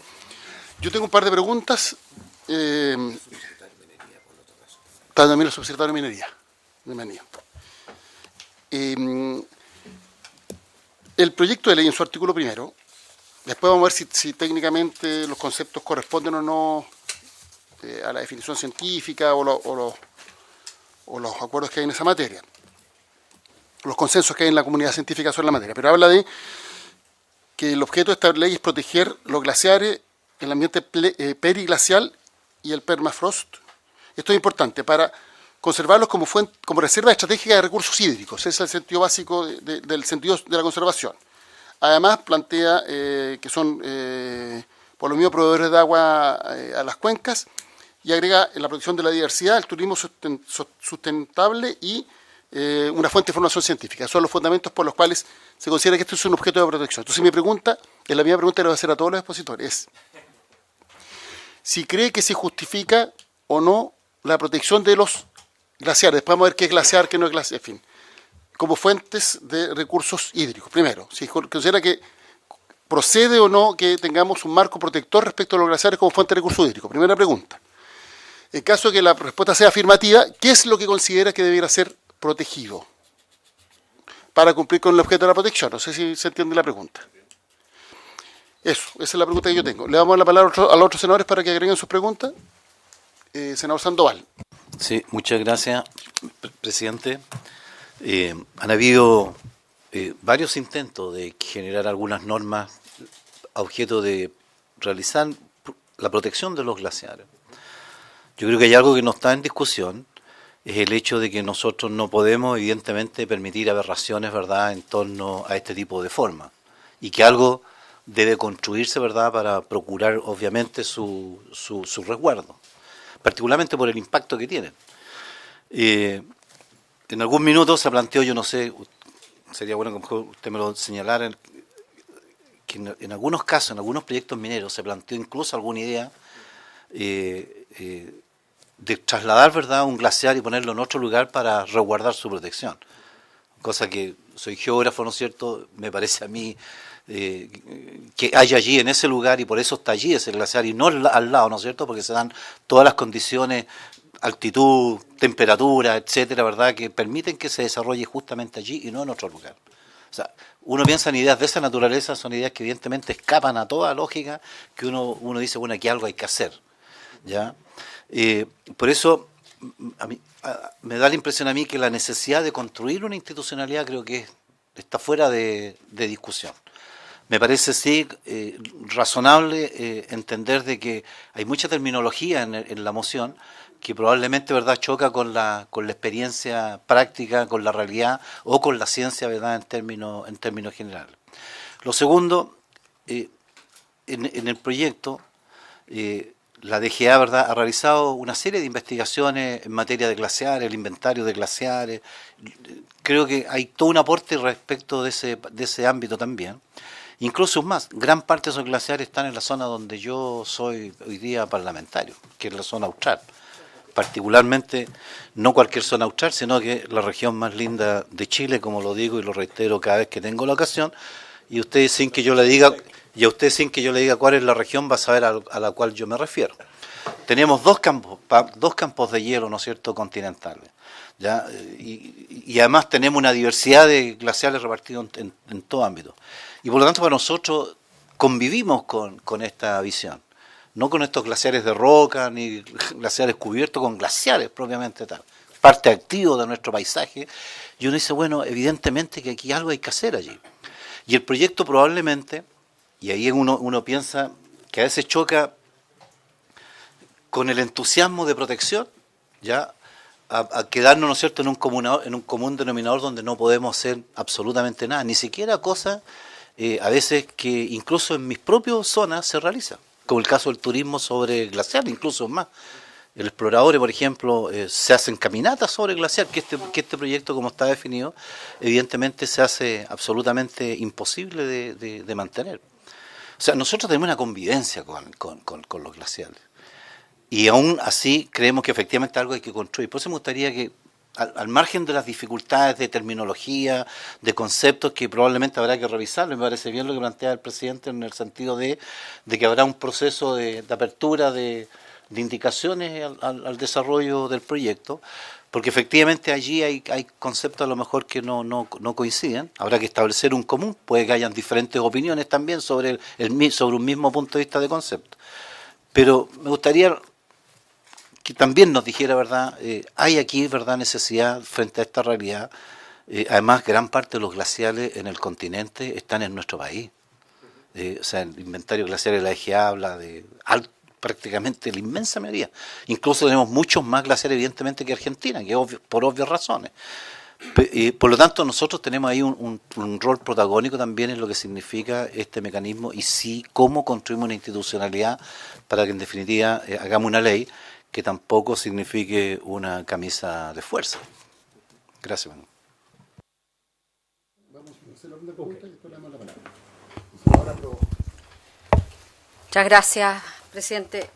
Speaker 1: Yo tengo un par de preguntas. Está también el subsecretario de Minería. Bienvenido. El proyecto de ley en su artículo primero, después vamos a ver si técnicamente los conceptos corresponden o no a la definición científica o los acuerdos que hay en esa materia, los consensos que hay en la comunidad científica sobre la materia, pero habla de que el objeto de esta ley es proteger los glaciares, el ambiente periglacial y el permafrost. Esto es importante para conservarlos como reserva estratégica de recursos hídricos. Ese es el sentido básico del sentido de la conservación. Además, plantea que son, por lo mismo, proveedores de agua a las cuencas y agrega la protección de la diversidad, el turismo sustentable y una fuente de información científica. Son los fundamentos por los cuales se considera que esto es un objeto de protección. Entonces, mi pregunta, es la misma pregunta que le voy a hacer a todos los expositores, es si cree que se justifica o no la protección de los glaciares. Después vamos a ver qué es glaciar, qué no es glaciar, en fin, como fuentes de recursos hídricos. Primero, si considera que procede o no que tengamos un marco protector respecto a los glaciares como fuente de recursos hídricos. Primera pregunta. En caso de que la respuesta sea afirmativa, ¿qué es lo que considera que debiera ser protegido para cumplir con el objeto de la protección? No sé si se entiende la pregunta. Eso, esa es la pregunta que yo tengo. Le damos la palabra a los otros senadores para que agreguen sus preguntas. Senador Sandoval.
Speaker 5: Sí, muchas gracias, presidente. Han habido varios intentos de generar algunas normas a objeto de realizar la protección de los glaciares. Yo creo que hay algo que no está en discusión, es el hecho de que nosotros no podemos, evidentemente, permitir aberraciones, ¿verdad?, en torno a este tipo de formas, y que algo debe construirse, ¿verdad?, para procurar, obviamente, su resguardo, particularmente por el impacto que tienen. En algún minuto se planteó, yo no sé, sería bueno que usted me lo señalara, que en algunos casos, en algunos proyectos mineros, se planteó incluso alguna idea de trasladar, ¿verdad?, un glaciar y ponerlo en otro lugar para resguardar su protección. Cosa que, soy geógrafo, ¿no es cierto?, me parece a mí que hay allí en ese lugar y por eso está allí ese glaciar y no al lado, ¿no es cierto?, porque se dan todas las condiciones, altitud, temperatura, etcétera, ¿verdad?, que permiten que se desarrolle justamente allí y no en otro lugar. O sea, uno piensa en ideas de esa naturaleza, son ideas que evidentemente escapan a toda lógica, que uno dice, bueno, aquí algo hay que hacer, ¿ya? Por eso me da la impresión a mí que la necesidad de construir una institucionalidad creo que es está fuera de discusión. Me parece sí razonable entender de que hay mucha terminología en la moción que probablemente, ¿verdad?, choca con la experiencia práctica, con la realidad o con la ciencia, ¿verdad?, en términos generales. Lo segundo, en el proyecto, la DGA, ¿verdad?, ha realizado una serie de investigaciones en materia de glaciares, el inventario de glaciares. Creo que hay todo un aporte respecto de ese ámbito también. Incluso más, gran parte de esos glaciares están en la zona donde yo soy hoy día parlamentario, que es la zona austral. Particularmente, no cualquier zona austral, sino que la región más linda de Chile, como lo digo y lo reitero cada vez que tengo la ocasión, y usted sin que yo le diga, cuál es la región, va a saber a la cual yo me refiero. Tenemos dos campos de hielo, ¿no es cierto?, continentales. ¿Ya? Y además tenemos una diversidad de glaciares repartidos en todo ámbito. Y por lo tanto, para nosotros convivimos con esta visión. No con estos glaciares de roca, ni glaciares cubiertos, con glaciares propiamente tal. Parte activo de nuestro paisaje. Y uno dice, bueno, evidentemente que aquí algo hay que hacer allí. Y el proyecto probablemente, y ahí uno piensa que a veces choca con el entusiasmo de protección, ya a quedarnos, ¿no es cierto?, en un común denominador donde no podemos hacer absolutamente nada, ni siquiera cosas a veces que incluso en mis propias zonas se realizan, como el caso del turismo sobre glaciar, incluso más. El explorador, por ejemplo, se hacen caminatas sobre glaciar, que este proyecto, como está definido, evidentemente se hace absolutamente imposible de mantener. O sea, nosotros tenemos una convivencia con los glaciares. Y aún así creemos que efectivamente algo hay que construir. Por eso me gustaría que, al margen de las dificultades de terminología, de conceptos que probablemente habrá que revisarlo, me parece bien lo que plantea el presidente en el sentido de que habrá un proceso de apertura de indicaciones al desarrollo del proyecto, porque efectivamente allí hay conceptos a lo mejor que no coinciden. Habrá que establecer un común, puede que hayan diferentes opiniones también sobre un mismo punto de vista de concepto. Pero me gustaría que también nos dijera, ¿verdad? Hay aquí, ¿verdad?, necesidad frente a esta realidad. Además, gran parte de los glaciares en el continente están en nuestro país. O sea, el inventario glaciar de la DGA habla de prácticamente la inmensa mayoría. Incluso tenemos muchos más glaciares, evidentemente, que Argentina, que por obvias razones. Por lo tanto, nosotros tenemos ahí un rol protagónico también en lo que significa este mecanismo y sí cómo construimos una institucionalidad para que, en definitiva, hagamos una ley que tampoco signifique una camisa de fuerza. Gracias, Manuel.
Speaker 3: Muchas gracias, presidente.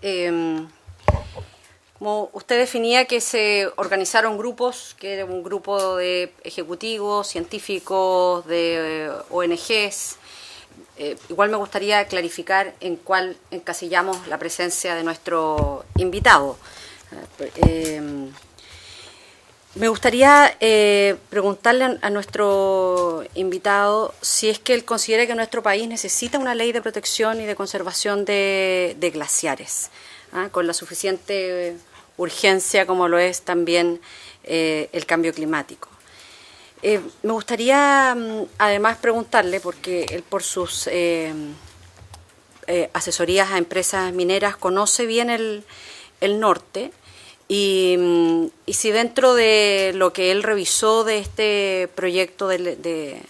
Speaker 3: Como usted definía que se organizaron grupos, que era un grupo de ejecutivos, científicos, de ONGs, igual me gustaría clarificar en cuál encasillamos la presencia de nuestro invitado. Me gustaría preguntarle a nuestro invitado si es que él considera que nuestro país necesita una ley de protección y de conservación de glaciares, con la suficiente urgencia como lo es también el cambio climático. Me gustaría además preguntarle, porque él por sus asesorías a empresas mineras conoce bien el norte, y si dentro de lo que él revisó de este proyecto de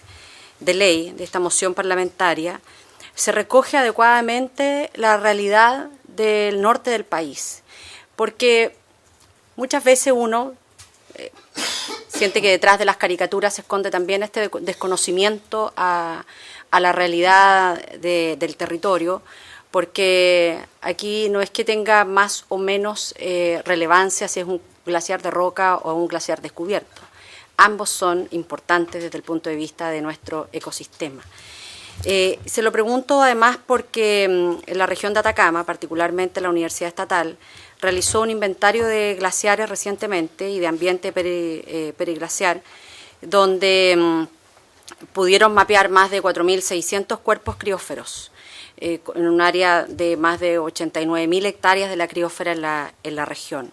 Speaker 3: ley, de esta moción parlamentaria, se recoge adecuadamente la realidad del norte del país. Porque muchas veces uno siente que detrás de las caricaturas se esconde también este desconocimiento a la realidad del territorio, porque aquí no es que tenga más o menos relevancia si es un glaciar de roca o un glaciar descubierto. Ambos son importantes desde el punto de vista de nuestro ecosistema. Se lo pregunto además porque en la región de Atacama, particularmente la Universidad Estatal, realizó un inventario de glaciares recientemente y de ambiente periglaciar, donde pudieron mapear más de 4.600 cuerpos crióferos, en un área de más de 89.000 hectáreas de la criósfera en la región.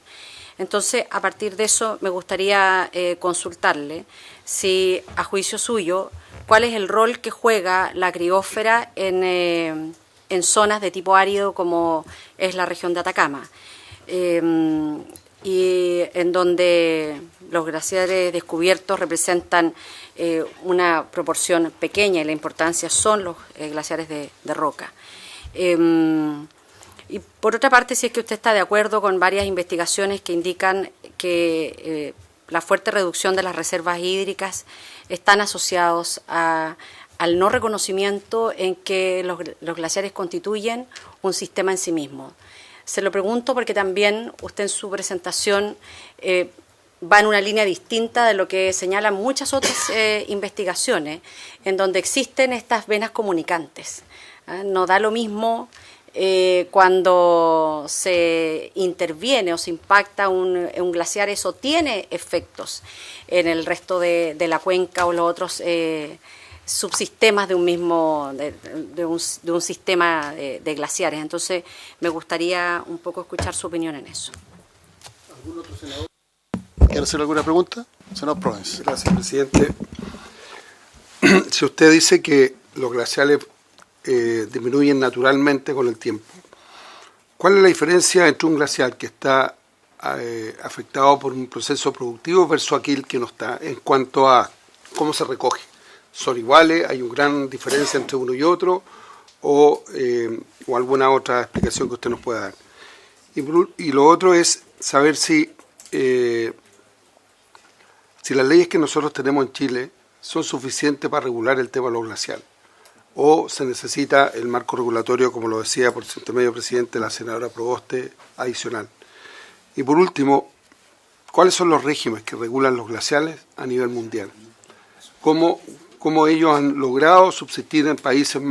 Speaker 3: Entonces, a partir de eso, me gustaría consultarle si, a juicio suyo, cuál es el rol que juega la criósfera en zonas de tipo árido como es la región de Atacama, y en donde los glaciares descubiertos representan una proporción pequeña y la importancia son los glaciares de roca. Y por otra parte, si es que usted está de acuerdo con varias investigaciones que indican que la fuerte reducción de las reservas hídricas están asociados al no reconocimiento en que los glaciares constituyen un sistema en sí mismo. Se lo pregunto porque también usted en su presentación va en una línea distinta de lo que señalan muchas otras investigaciones, en donde existen estas venas comunicantes. No da lo mismo cuando se interviene o se impacta un glaciar, eso tiene efectos en el resto de la cuenca o los otros subsistemas de un mismo de un sistema de glaciares. Entonces me gustaría un poco escuchar su opinión en eso.
Speaker 1: ¿Algún otro senador quiere hacer alguna pregunta? Senador Provence.
Speaker 4: Gracias, presidente. Si usted dice que los glaciares disminuyen naturalmente con el tiempo, ¿cuál es la diferencia entre un glaciar que está afectado por un proceso productivo versus aquel que no está, en cuanto a cómo se recoge? ¿Son iguales? ¿Hay una gran diferencia entre uno y otro? ¿O alguna otra explicación que usted nos pueda dar? Y lo otro es saber si las leyes que nosotros tenemos en Chile son suficientes para regular el tema de los glaciares, o se necesita el marco regulatorio, como lo decía por su intermedio presidente la senadora Proboste, adicional. Y por último, ¿cuáles son los regímenes que regulan los glaciares a nivel mundial? ¿Cómo ellos han logrado subsistir en países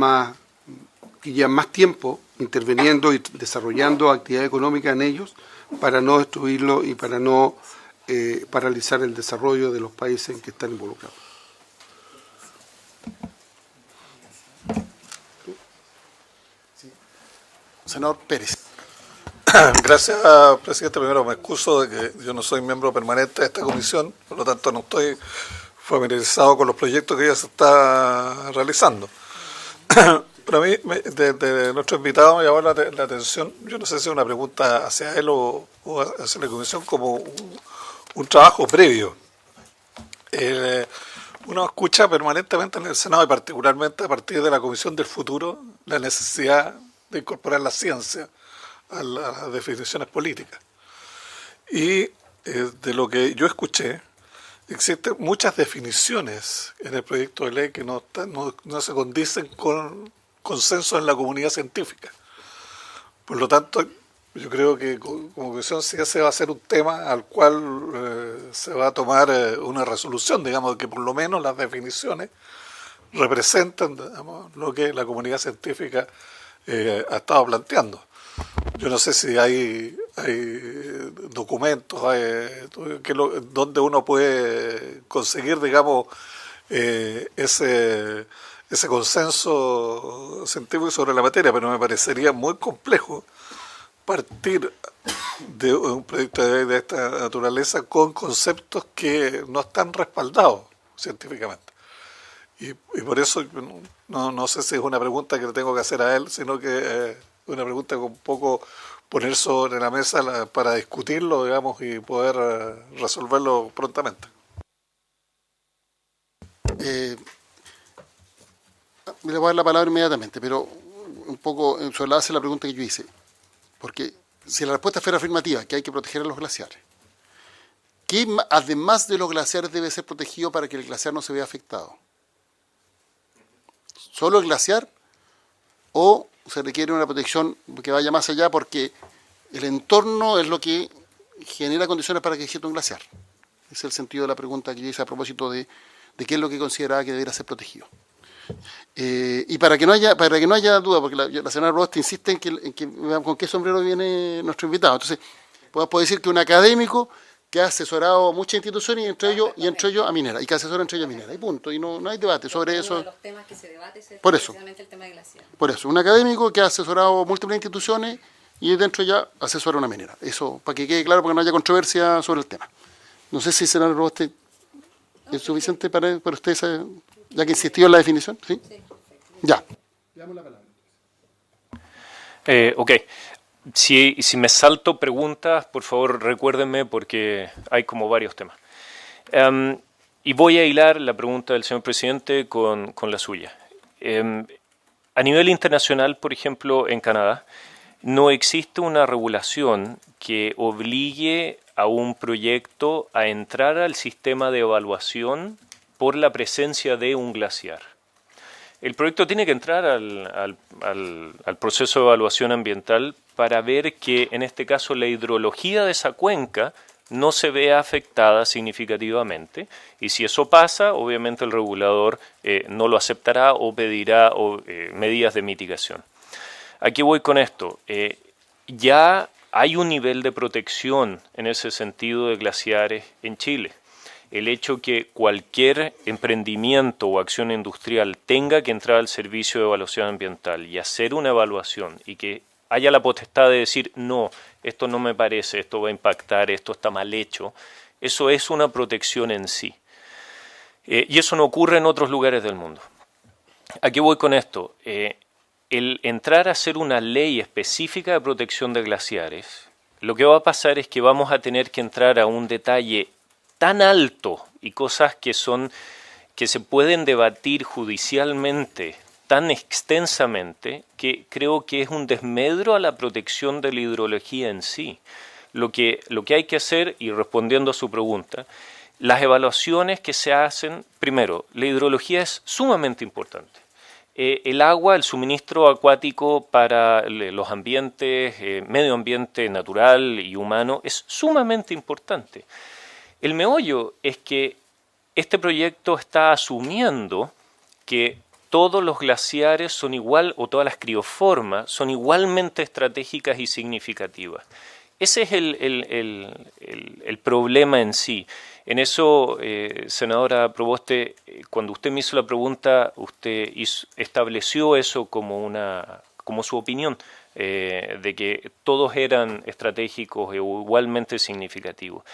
Speaker 4: que llevan más tiempo interviniendo y desarrollando actividad económica en ellos para no destruirlo y para no paralizar el desarrollo de los países en que están involucrados?
Speaker 1: Senador Pérez.
Speaker 7: Gracias, presidente. Primero me excuso de que yo no soy miembro permanente de esta comisión, por lo tanto no estoy familiarizado con los proyectos que ya se está realizando. Pero a mí, de nuestro invitado, me llamó la atención, yo no sé si es una pregunta hacia él o hacia la comisión, como un trabajo previo. Uno escucha permanentemente en el Senado, y particularmente a partir de la Comisión del Futuro, la necesidad de incorporar la ciencia a las definiciones políticas. Y de lo que yo escuché, existen muchas definiciones en el proyecto de ley que no se condicen con consenso en la comunidad científica. Por lo tanto, yo creo que como comisión sí ese va a ser un tema al cual se va a tomar una resolución, digamos, que por lo menos las definiciones representan, digamos, lo que la comunidad científica ha estado planteando. Yo no sé si hay documentos donde uno puede conseguir, digamos, ese consenso científico sobre la materia, pero me parecería muy complejo partir de un proyecto de esta naturaleza con conceptos que no están respaldados científicamente. Y por eso no sé si es una pregunta que le tengo que hacer a él, sino que una pregunta con un poco poner sobre la mesa para discutirlo, digamos, y poder resolverlo prontamente.
Speaker 1: Le voy a dar la palabra inmediatamente, pero un poco sobre la base de la pregunta que yo hice. Porque si la respuesta fuera afirmativa, que hay que proteger a los glaciares, ¿qué además de los glaciares debe ser protegido para que el glaciar no se vea afectado? ¿Solo el glaciar? ¿O se requiere una protección que vaya más allá porque el entorno es lo que genera condiciones para que exista un glaciar? Ese es el sentido de la pregunta que yo hice a propósito de qué es lo que consideraba que debería ser protegido. Y para que no haya duda, porque la senadora Proboste insiste en que con qué sombrero viene nuestro invitado. Entonces, puedo decir que un académico que ha asesorado muchas instituciones y entre ellos a Minera, y que asesora entre ellos a Minera, y punto, y no hay debate sobre eso.
Speaker 3: Uno de los temas que se debate es
Speaker 1: precisamente
Speaker 3: el tema de glaciar.
Speaker 1: Por eso, un académico que ha asesorado múltiples instituciones y dentro ya asesora una minera. Eso, para que quede claro, porque no haya controversia sobre el tema. No sé si, senador Proboste, es suficiente para usted Ya que insistió en la definición, ¿sí? Ya.
Speaker 6: Ok. Si me salto preguntas, por favor recuérdenme porque hay como varios temas. Y voy a hilar la pregunta del señor presidente con la suya. A nivel internacional, por ejemplo, en Canadá, no existe una regulación que obligue a un proyecto a entrar al sistema de evaluación por la presencia de un glaciar. El proyecto tiene que entrar al proceso de evaluación ambiental para ver que, en este caso, la hidrología de esa cuenca no se vea afectada significativamente, y si eso pasa, obviamente el regulador no lo aceptará o pedirá medidas de mitigación. ¿A qué voy con esto? Ya hay un nivel de protección en ese sentido de glaciares en Chile. El hecho que cualquier emprendimiento o acción industrial tenga que entrar al servicio de evaluación ambiental y hacer una evaluación y que haya la potestad de decir no, esto no me parece, esto va a impactar, esto está mal hecho, eso es una protección en sí. Y eso no ocurre en otros lugares del mundo. ¿A qué voy con esto? El entrar a hacer una ley específica de protección de glaciares, lo que va a pasar es que vamos a tener que entrar a un detalle tan alto y cosas que se pueden debatir judicialmente tan extensamente que creo que es un desmedro a la protección de la hidrología en sí. Lo que hay que hacer, y respondiendo a su pregunta, las evaluaciones que se hacen, primero, la hidrología es sumamente importante. El agua, el suministro acuático para los ambientes, medio ambiente natural y humano, es sumamente importante. El meollo es que este proyecto está asumiendo que todos los glaciares son igual, o todas las crioformas son igualmente estratégicas y significativas. Ese es el problema en sí. En eso, senadora Proboste, cuando usted me hizo la pregunta, usted estableció eso como su opinión, de que todos eran estratégicos e igualmente significativos.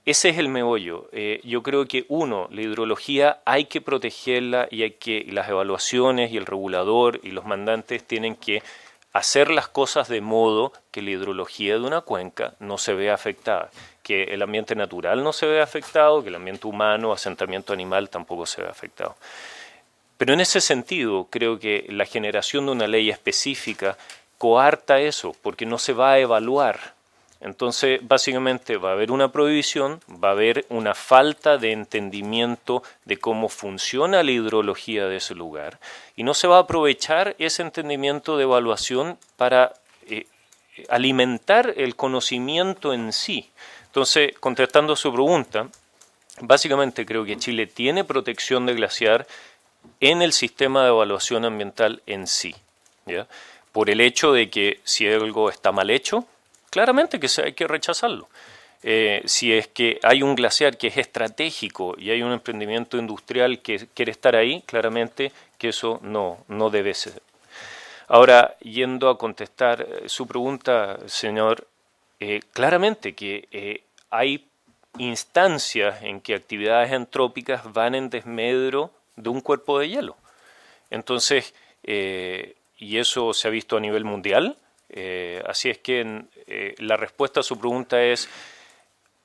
Speaker 6: Ese es el meollo. Yo creo que, la hidrología hay que protegerla y las evaluaciones y el regulador y los mandantes tienen que hacer las cosas de modo que la hidrología de una cuenca no se vea afectada, que el ambiente natural no se vea afectado, que el ambiente humano, asentamiento animal tampoco se vea afectado. Pero en ese sentido, creo que la generación de una ley específica coarta eso, porque no se va a evaluar. Entonces, básicamente va a haber una prohibición, va a haber una falta de entendimiento de cómo funciona la hidrología de ese lugar, y no se va a aprovechar ese entendimiento de evaluación para alimentar el conocimiento en sí. Entonces, contestando a su pregunta, básicamente creo que Chile tiene protección de glaciar en el sistema de evaluación ambiental en sí, ¿ya? Por el hecho de que si algo está mal hecho, claramente que hay que rechazarlo. Si es que hay un glaciar que es estratégico y hay un emprendimiento industrial que quiere estar ahí, claramente que eso no debe ser. Ahora, yendo a contestar su pregunta, señor, claramente que hay instancias en que actividades antrópicas van en desmedro de un cuerpo de hielo. Entonces, y eso se ha visto a nivel mundial. Así es que la respuesta a su pregunta es: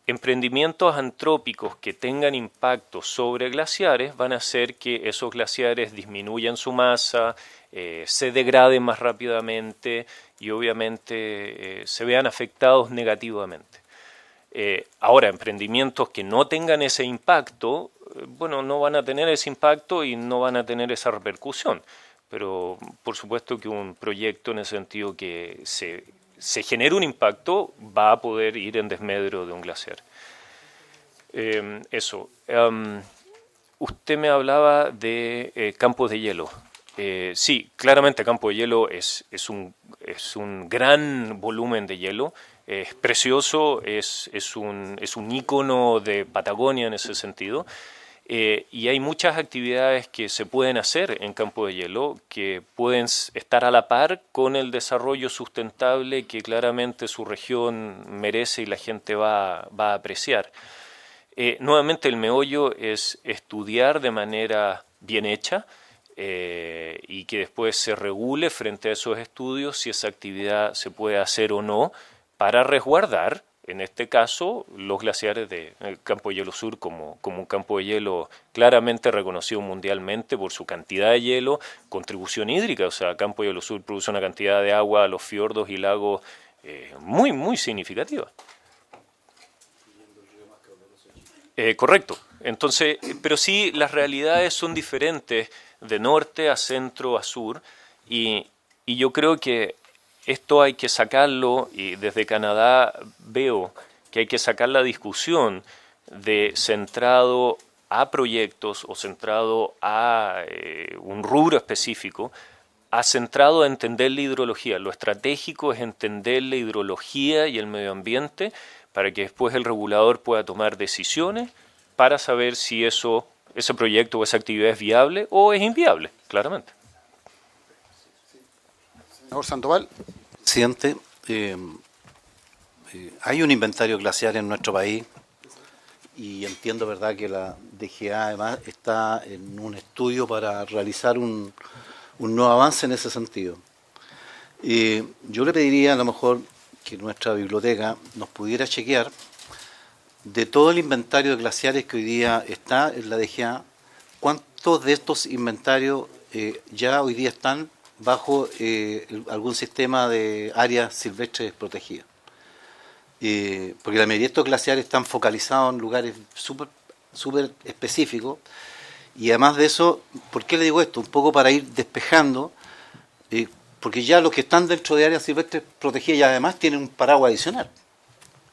Speaker 6: emprendimientos antrópicos que tengan impacto sobre glaciares van a hacer que esos glaciares disminuyan su masa, se degraden más rápidamente y obviamente se vean afectados negativamente. Ahora, emprendimientos que no tengan ese impacto, no van a tener ese impacto y no van a tener esa repercusión. Pero por supuesto que un proyecto en el sentido que se genere un impacto va a poder ir en desmedro de un glaciar. Eso. Usted me hablaba de campos de hielo. Sí, claramente campo de hielo es un gran volumen de hielo. Es precioso, es un ícono de Patagonia en ese sentido. Y hay muchas actividades que se pueden hacer en campo de hielo que pueden estar a la par con el desarrollo sustentable que claramente su región merece y la gente va a apreciar. Nuevamente, el meollo es estudiar de manera bien hecha, y que después se regule frente a esos estudios si esa actividad se puede hacer o no para resguardar, en este caso, los glaciares del Campo de Hielo Sur como un campo de hielo claramente reconocido mundialmente por su cantidad de hielo, contribución hídrica. O sea, Campo de Hielo Sur produce una cantidad de agua a los fiordos y lagos muy, muy significativa. Correcto. Entonces, pero sí, las realidades son diferentes de norte a centro a sur, y yo creo que esto hay que sacarlo, y desde Canadá veo que hay que sacar la discusión de centrado a proyectos o centrado a un rubro específico, a centrado a entender la hidrología. Lo estratégico es entender la hidrología y el medio ambiente para que después el regulador pueda tomar decisiones para saber si ese proyecto o esa actividad es viable o es inviable, claramente.
Speaker 1: Senador Sandoval.
Speaker 5: Presidente, hay un inventario glaciar en nuestro país y entiendo, verdad, que la DGA además está en un estudio para realizar un nuevo avance en ese sentido. Yo le pediría a lo mejor que nuestra biblioteca nos pudiera chequear de todo el inventario de glaciares que hoy día está en la DGA, cuántos de estos inventarios ya hoy día están bajo algún sistema de áreas silvestres protegidas. Porque la mayoría de estos glaciares están focalizados en lugares súper específicos, y además de eso, ¿por qué le digo esto? Un poco para ir despejando, porque ya los que están dentro de áreas silvestres protegidas ya además tienen un paraguas adicional,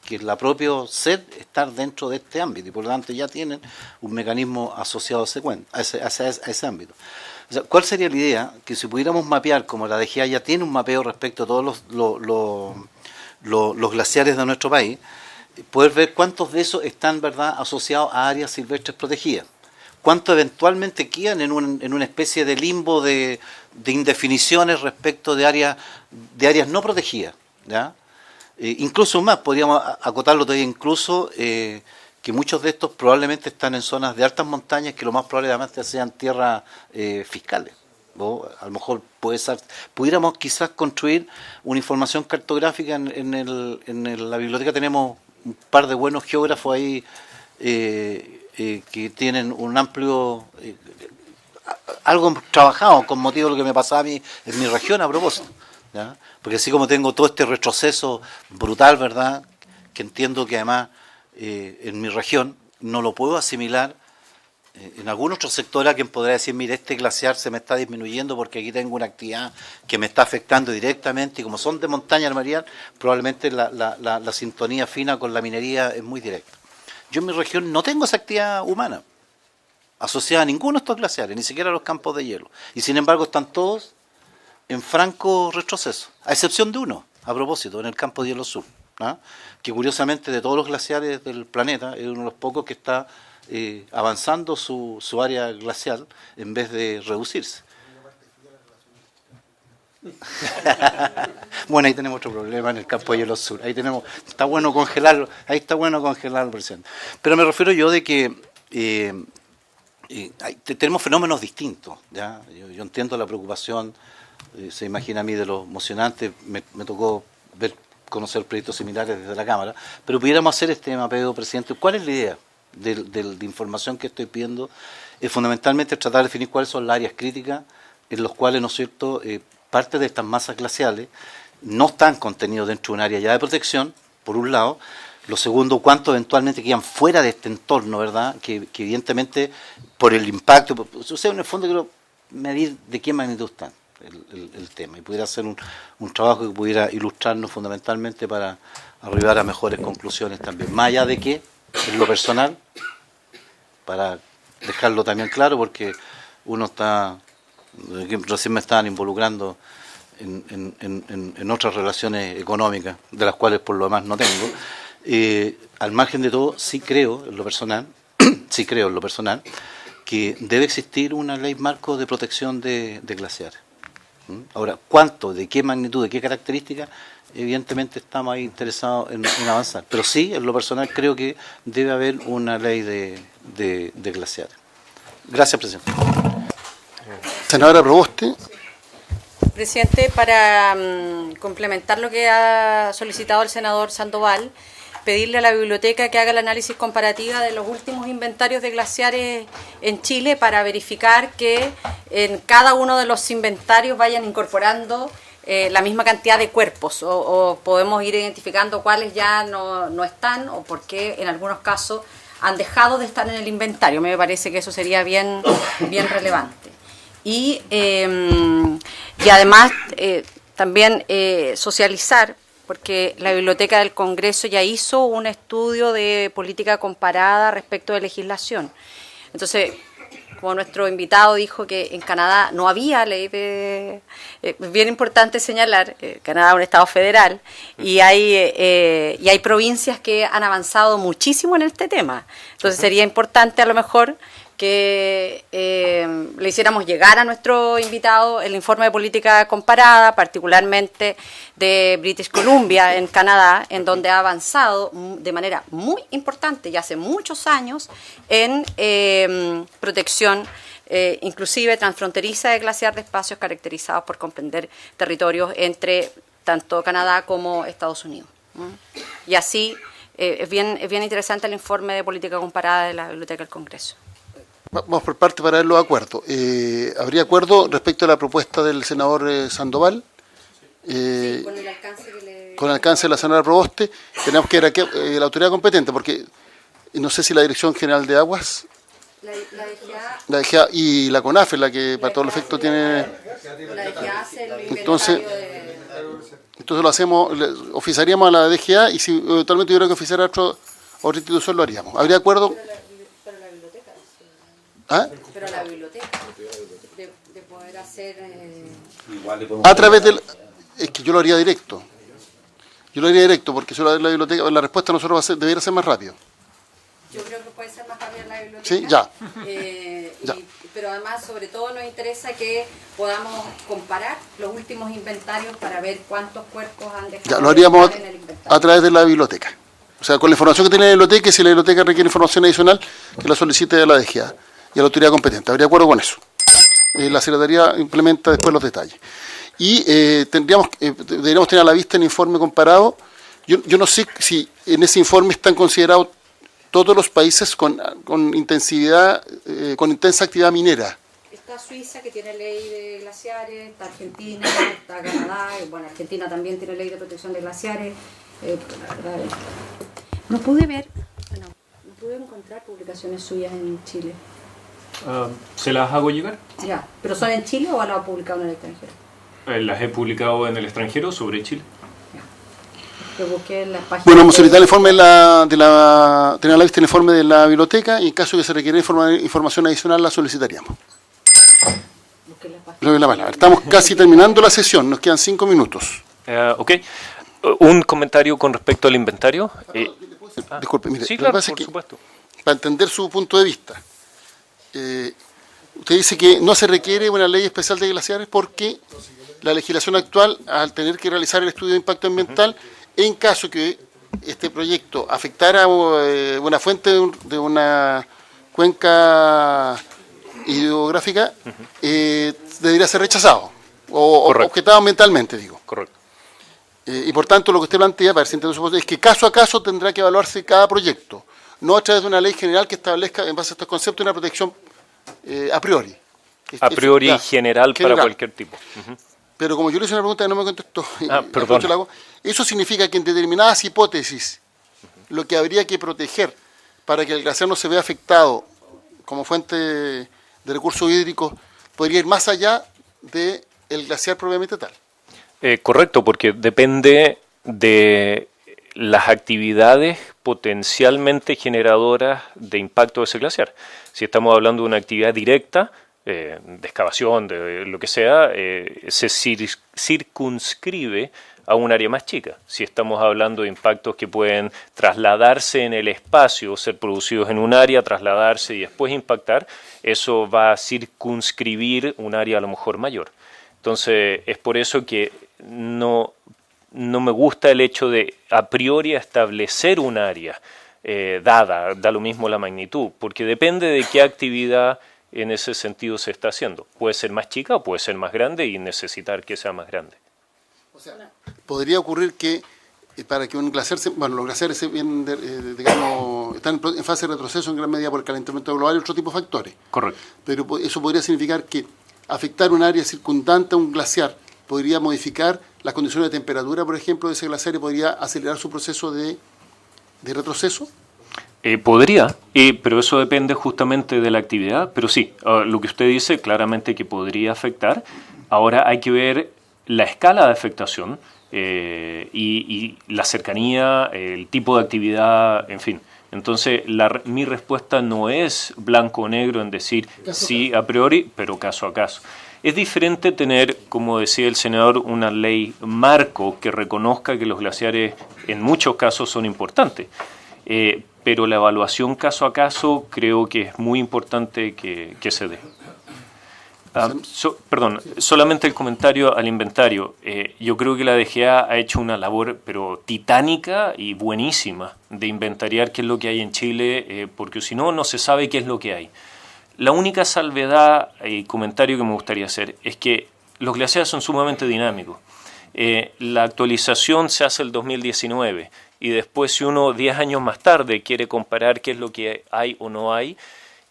Speaker 5: que es la propia sed estar dentro de este ámbito, y por lo tanto ya tienen un mecanismo asociado a ese ámbito. O sea, ¿cuál sería la idea? Que si pudiéramos mapear, como la DGA ya tiene un mapeo respecto a todos los glaciares de nuestro país, poder ver cuántos de esos están, ¿verdad?, asociados a áreas silvestres protegidas. Cuántos eventualmente quedan en una especie de limbo de indefiniciones respecto de áreas no protegidas, ¿ya? Incluso más, podríamos acotarlo todavía, incluso que muchos de estos probablemente están en zonas de altas montañas que lo más probablemente sean tierras fiscales. O a lo mejor pudiéramos quizás construir una información cartográfica en la biblioteca. Tenemos un par de buenos geógrafos ahí que tienen un amplio algo trabajado con motivo de lo que me pasaba a mí en mi región a propósito, ¿ya? Porque así como tengo todo este retroceso brutal, ¿verdad?, que entiendo que además en mi región no lo puedo asimilar en algún otro sector. A quien podrá decir, mire, este glaciar se me está disminuyendo porque aquí tengo una actividad que me está afectando directamente, y como son de montaña armorial, probablemente la sintonía fina con la minería es muy directa. Yo en mi región no tengo esa actividad humana asociada a ninguno de estos glaciares, ni siquiera a los campos de hielo, y sin embargo están todos en franco retroceso, a excepción de uno, a propósito, en el Campo de Hielo Sur, ¿no?, que curiosamente de todos los glaciares del planeta es uno de los pocos que está avanzando su área glacial en vez de reducirse. Bueno, ahí tenemos otro problema en el Campo de Hielo Sur. Ahí está bueno congelarlo, presidente. Pero me refiero yo de que tenemos fenómenos distintos, ¿ya? Yo entiendo la preocupación, se imagina a mí, de los mocionantes. Me tocó conocer proyectos similares desde la Cámara, pero pudiéramos hacer este mapeo, presidente. ¿Cuál es la idea de información que estoy pidiendo? Es fundamentalmente tratar de definir cuáles son las áreas críticas en las cuales, ¿no es cierto?, parte de estas masas glaciales no están contenidos dentro de un área ya de protección, por un lado. Lo segundo, cuánto eventualmente quedan fuera de este entorno, ¿verdad?, que evidentemente por el impacto, o sea, en el fondo quiero medir de qué magnitud están el tema, y pudiera hacer un trabajo que pudiera ilustrarnos fundamentalmente para arribar a mejores conclusiones también. Más allá de que, en lo personal, para dejarlo también claro, porque uno está, recién me estaban involucrando en otras relaciones económicas, de las cuales por lo demás no tengo, al margen de todo, sí creo en lo personal, que debe existir una ley marco de protección de glaciares. Ahora, ¿cuánto, de qué magnitud, de qué características? Evidentemente estamos ahí interesados en avanzar. Pero sí, en lo personal creo que debe haber una ley de glaciares. Gracias, presidente.
Speaker 1: Senadora Proboste.
Speaker 3: Presidente, para complementar lo que ha solicitado el senador Sandoval, pedirle a la biblioteca que haga el análisis comparativa de los últimos inventarios de glaciares en Chile para verificar que en cada uno de los inventarios vayan incorporando la misma cantidad de cuerpos o podemos ir identificando cuáles ya no están o por qué en algunos casos han dejado de estar en el inventario. Me parece que eso sería bien relevante. Y además también socializar, porque la Biblioteca del Congreso ya hizo un estudio de política comparada respecto de legislación. Entonces, como nuestro invitado dijo que en Canadá no había ley de... Es bien importante señalar, Canadá es un estado federal y hay provincias que han avanzado muchísimo en este tema. Entonces sería importante a lo mejor que le hiciéramos llegar a nuestro invitado el informe de política comparada, particularmente de British Columbia en Canadá, en donde ha avanzado de manera muy importante y hace muchos años en protección inclusive transfronteriza de glaciar de espacios caracterizados por comprender territorios entre tanto Canadá como Estados Unidos. Y así es bien interesante el informe de política comparada de la Biblioteca del Congreso.
Speaker 1: Vamos por parte para ver los acuerdos. ¿Habría acuerdo respecto a la propuesta del senador Sandoval?
Speaker 3: Sí, con el alcance que le...
Speaker 1: Con el alcance de la senadora Proboste. Tenemos que ir aquí, la autoridad competente, porque no sé si la Dirección General de Aguas, la DGA y la CONAFE, la que para todo el efecto tiene...
Speaker 3: La DGA hace el
Speaker 1: Entonces
Speaker 3: inventario
Speaker 1: lo hacemos, oficiaríamos a la DGA y si eventualmente hubiera que oficiar a otra institución lo haríamos. ¿Habría acuerdo?
Speaker 3: Pero la biblioteca.
Speaker 1: ¿Ah?
Speaker 3: Pero la biblioteca, de poder hacer...
Speaker 1: A través del... Es que yo lo haría directo. Yo lo haría directo porque si la biblioteca, la respuesta a nosotros debería ser más rápido.
Speaker 3: Yo creo que puede ser más rápida la biblioteca.
Speaker 1: Sí, ya. Ya.
Speaker 3: Pero además, sobre todo, nos interesa que podamos comparar los últimos inventarios para ver cuántos cuerpos han dejado
Speaker 1: Ya, lo haríamos
Speaker 3: en el inventario.
Speaker 1: a través de la biblioteca. O sea, con la información que tiene la biblioteca, y si la biblioteca requiere información adicional, que la solicite a la DGA y a la autoridad competente. ¿Habría acuerdo con eso? La Secretaría implementa después los detalles. Y deberíamos tener a la vista el informe comparado. Yo no sé si en ese informe están considerados todos los países con intensividad, con intensa actividad minera.
Speaker 3: Está Suiza, que tiene ley de glaciares, está Argentina, está Canadá, y bueno, Argentina también tiene ley de protección de glaciares. No pude encontrar publicaciones suyas en Chile.
Speaker 6: ¿Se las hago llegar?
Speaker 3: Ya, ¿pero son en Chile o las ha publicado en el extranjero?
Speaker 6: Las he publicado en el extranjero sobre Chile.
Speaker 3: Que busqué en las páginas.
Speaker 1: Bueno, vamos a solicitar el informe tener a la vista el informe de la biblioteca y en caso de que se requiera información adicional la solicitaríamos.
Speaker 3: Busqué las páginas.
Speaker 1: Le doy la palabra. Estamos casi terminando la sesión, nos quedan 5 minutos.
Speaker 6: Ok. Un comentario con respecto al inventario.
Speaker 1: Disculpe, mire,
Speaker 6: Sí,
Speaker 1: lo que
Speaker 6: claro,
Speaker 1: pasa es
Speaker 6: por
Speaker 1: que,
Speaker 6: supuesto.
Speaker 1: para entender su punto de vista, usted dice que no se requiere una ley especial de glaciares porque la legislación actual, al tener que realizar el estudio de impacto ambiental, en caso que este proyecto afectara una fuente de una cuenca hidrográfica, debería ser rechazado o objetado ambientalmente, digo.
Speaker 6: Correcto.
Speaker 1: Y por tanto, lo que usted plantea, para ver si entiendo su punto, es que caso a caso tendrá que evaluarse cada proyecto, no a través de una ley general que establezca, en base a estos conceptos, una protección a priori.
Speaker 6: A priori
Speaker 1: Ya,
Speaker 6: general para cualquier tipo.
Speaker 1: Pero como yo le hice una pregunta que no me contestó,
Speaker 6: Perdón.
Speaker 1: eso significa que en determinadas hipótesis lo que habría que proteger para que el glaciar no se vea afectado como fuente de recursos hídricos podría ir más allá del glaciar propiamente tal.
Speaker 6: Correcto, porque depende de las actividades potencialmente generadoras de impacto de ese glaciar. Si estamos hablando de una actividad directa, de excavación, de lo que sea, se circunscribe a un área más chica. Si estamos hablando de impactos que pueden trasladarse en el espacio, ser producidos en un área, trasladarse y después impactar, eso va a circunscribir un área a lo mejor mayor. Entonces, es por eso que no me gusta el hecho de a priori establecer un área da lo mismo la magnitud, porque depende de qué actividad en ese sentido se está haciendo. Puede ser más chica o puede ser más grande y necesitar que sea más grande.
Speaker 1: O sea, podría ocurrir que para que un glaciar, los glaciares se vienen, digamos, están en fase de retroceso en gran medida por el calentamiento global y otro tipo de factores.
Speaker 6: Correcto.
Speaker 1: Pero eso podría significar que afectar un área circundante a un glaciar podría modificar las condiciones de temperatura, por ejemplo, de ese glaciar y podría acelerar su proceso de retroceso.
Speaker 6: Podría, pero eso depende justamente de la actividad, pero sí, lo que usted dice claramente que podría afectar. Ahora hay que ver la escala de afectación y la cercanía, el tipo de actividad, en fin. Entonces, mi respuesta no es blanco o negro en decir sí a priori, pero caso a caso. Es diferente tener, como decía el senador, una ley marco que reconozca que los glaciares en muchos casos son importantes. Pero la evaluación caso a caso creo que es muy importante que se dé. Perdón, solamente el comentario al inventario. Yo creo que la DGA ha hecho una labor pero titánica y buenísima de inventariar qué es lo que hay en Chile, porque si no, no se sabe qué es lo que hay. La única salvedad y comentario que me gustaría hacer es que los glaciares son sumamente dinámicos. La actualización se hace el 2019 y después si uno 10 años más tarde quiere comparar qué es lo que hay o no hay,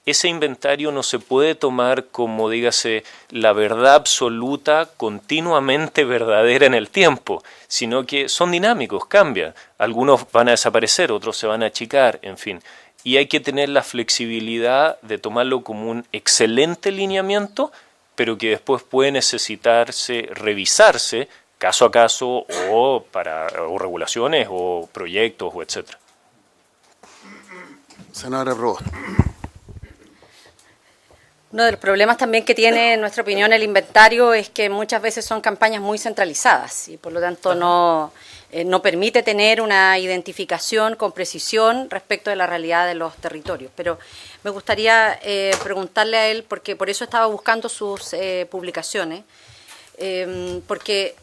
Speaker 6: ese inventario no se puede tomar como, dígase, la verdad absoluta, continuamente verdadera en el tiempo, sino que son dinámicos, cambian. Algunos van a desaparecer, otros se van a achicar, en fin. Y hay que tener la flexibilidad de tomarlo como un excelente lineamiento, pero que después puede necesitarse revisarse caso a caso o regulaciones o proyectos o etcétera.
Speaker 1: Senadora Provost.
Speaker 3: Uno de los problemas también que tiene, en nuestra opinión, el inventario es que muchas veces son campañas muy centralizadas y por lo tanto no permite tener una identificación con precisión respecto de la realidad de los territorios. Pero me gustaría preguntarle a él, porque por eso estaba buscando sus publicaciones, porque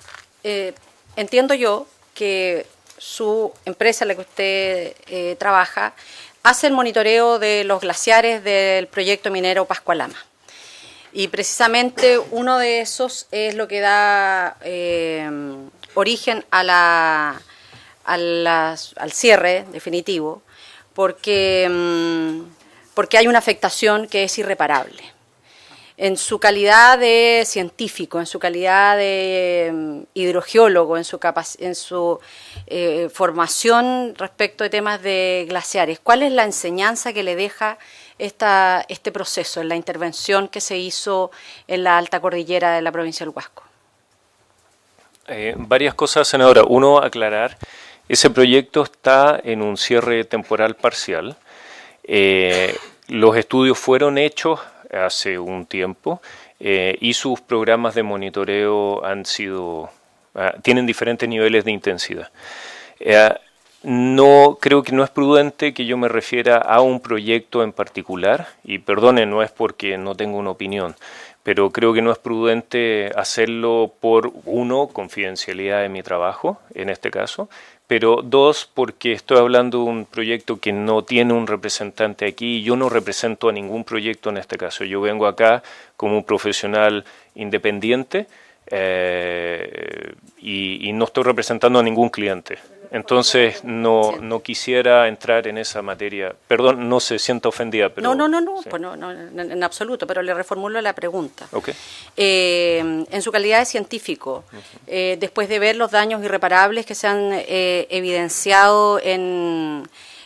Speaker 3: entiendo yo que su empresa, en la que usted trabaja, hace el monitoreo de los glaciares del proyecto minero Pascua-Lama. Y precisamente uno de esos es lo que da origen al cierre definitivo, porque hay una afectación que es irreparable. En su calidad de científico, en su calidad de hidrogeólogo, en su formación respecto de temas de glaciares, ¿cuál es la enseñanza que le deja este proceso, en la intervención que se hizo en la alta cordillera de la provincia del Huasco?
Speaker 6: Varias cosas, senadora. Uno, aclarar, ese proyecto está en un cierre temporal parcial. Los estudios fueron hechos hace un tiempo y sus programas de monitoreo tienen diferentes niveles de intensidad. No creo que no es prudente que yo me refiera a un proyecto en particular, y perdone, no es porque no tengo una opinión, pero creo que no es prudente hacerlo por, uno, confidencialidad de mi trabajo, en este caso, pero dos, porque estoy hablando de un proyecto que no tiene un representante aquí, y yo no represento a ningún proyecto en este caso. Yo vengo acá como un profesional independiente y no estoy representando a ningún cliente. Entonces no quisiera entrar en esa materia. Perdón, no se sienta ofendida, pero...
Speaker 3: No,
Speaker 6: sí.
Speaker 3: pues no, en absoluto, pero le reformulo la pregunta.
Speaker 6: Okay.
Speaker 3: En su calidad de científico, después de ver los daños irreparables que se han evidenciado en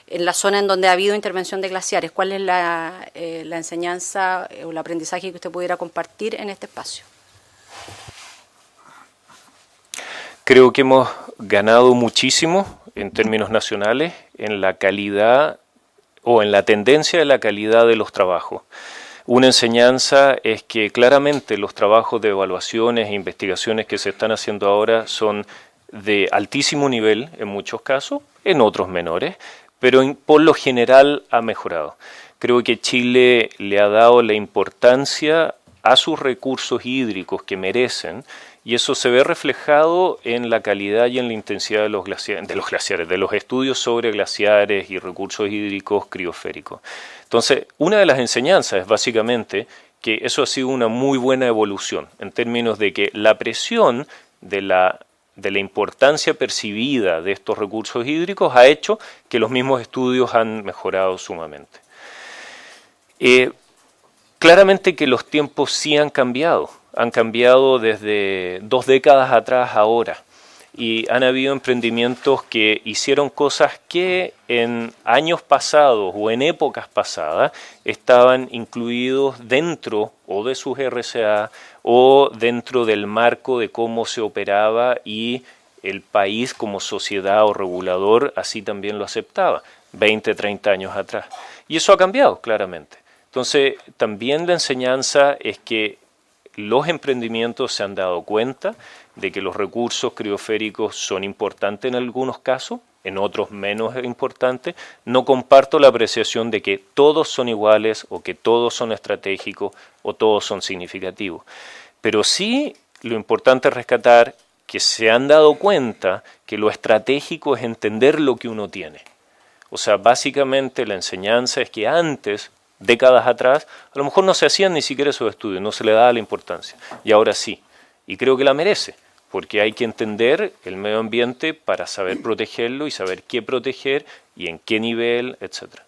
Speaker 3: la zona en donde ha habido intervención de glaciares, ¿cuál es la enseñanza o el aprendizaje que usted pudiera compartir en este espacio?
Speaker 6: Creo que hemos ganado muchísimo en términos nacionales en la calidad o en la tendencia de la calidad de los trabajos. Una enseñanza es que claramente los trabajos de evaluaciones e investigaciones que se están haciendo ahora son de altísimo nivel en muchos casos, en otros menores, pero por lo general ha mejorado. Creo que Chile le ha dado la importancia a sus recursos hídricos que merecen Y eso se ve reflejado en la calidad y en la intensidad de los glaciares, de los estudios sobre glaciares y recursos hídricos criosféricos. Entonces, una de las enseñanzas es básicamente que eso ha sido una muy buena evolución, en términos de que la presión de la importancia percibida de estos recursos hídricos ha hecho que los mismos estudios han mejorado sumamente. Claramente que los tiempos sí han cambiado desde 2 décadas atrás a ahora, y han habido emprendimientos que hicieron cosas que en años pasados o en épocas pasadas estaban incluidos dentro o de sus RCA o dentro del marco de cómo se operaba, y el país como sociedad o regulador así también lo aceptaba 20, 30 años atrás. Y eso ha cambiado claramente. Entonces, también la enseñanza es que los emprendimientos se han dado cuenta de que los recursos criosféricos son importantes en algunos casos, en otros menos importantes. No comparto la apreciación de que todos son iguales o que todos son estratégicos o todos son significativos. Pero sí lo importante es rescatar que se han dado cuenta que lo estratégico es entender lo que uno tiene. O sea, básicamente la enseñanza es que antes, décadas atrás, a lo mejor no se hacían ni siquiera esos estudios, no se le daba la importancia, y ahora sí, y creo que la merece, porque hay que entender el medio ambiente para saber protegerlo y saber qué proteger y en qué nivel, etcétera.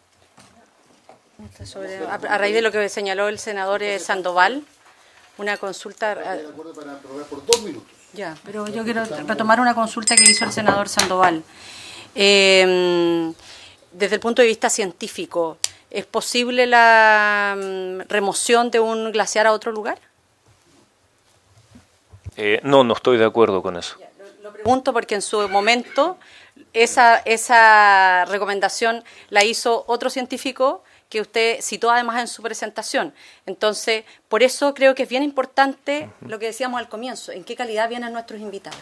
Speaker 3: A raíz de lo que señaló el senador Sandoval, una consulta...
Speaker 1: Por 2 minutos.
Speaker 3: Ya, pero yo quiero retomar una consulta que hizo el senador Sandoval. Desde el punto de vista científico, ¿es posible la remoción de un glaciar a otro lugar?
Speaker 6: No estoy de acuerdo con eso.
Speaker 3: Lo pregunto porque en su momento esa recomendación la hizo otro científico que usted citó además en su presentación. Entonces, por eso creo que es bien importante lo que decíamos al comienzo, en qué calidad vienen nuestros invitados.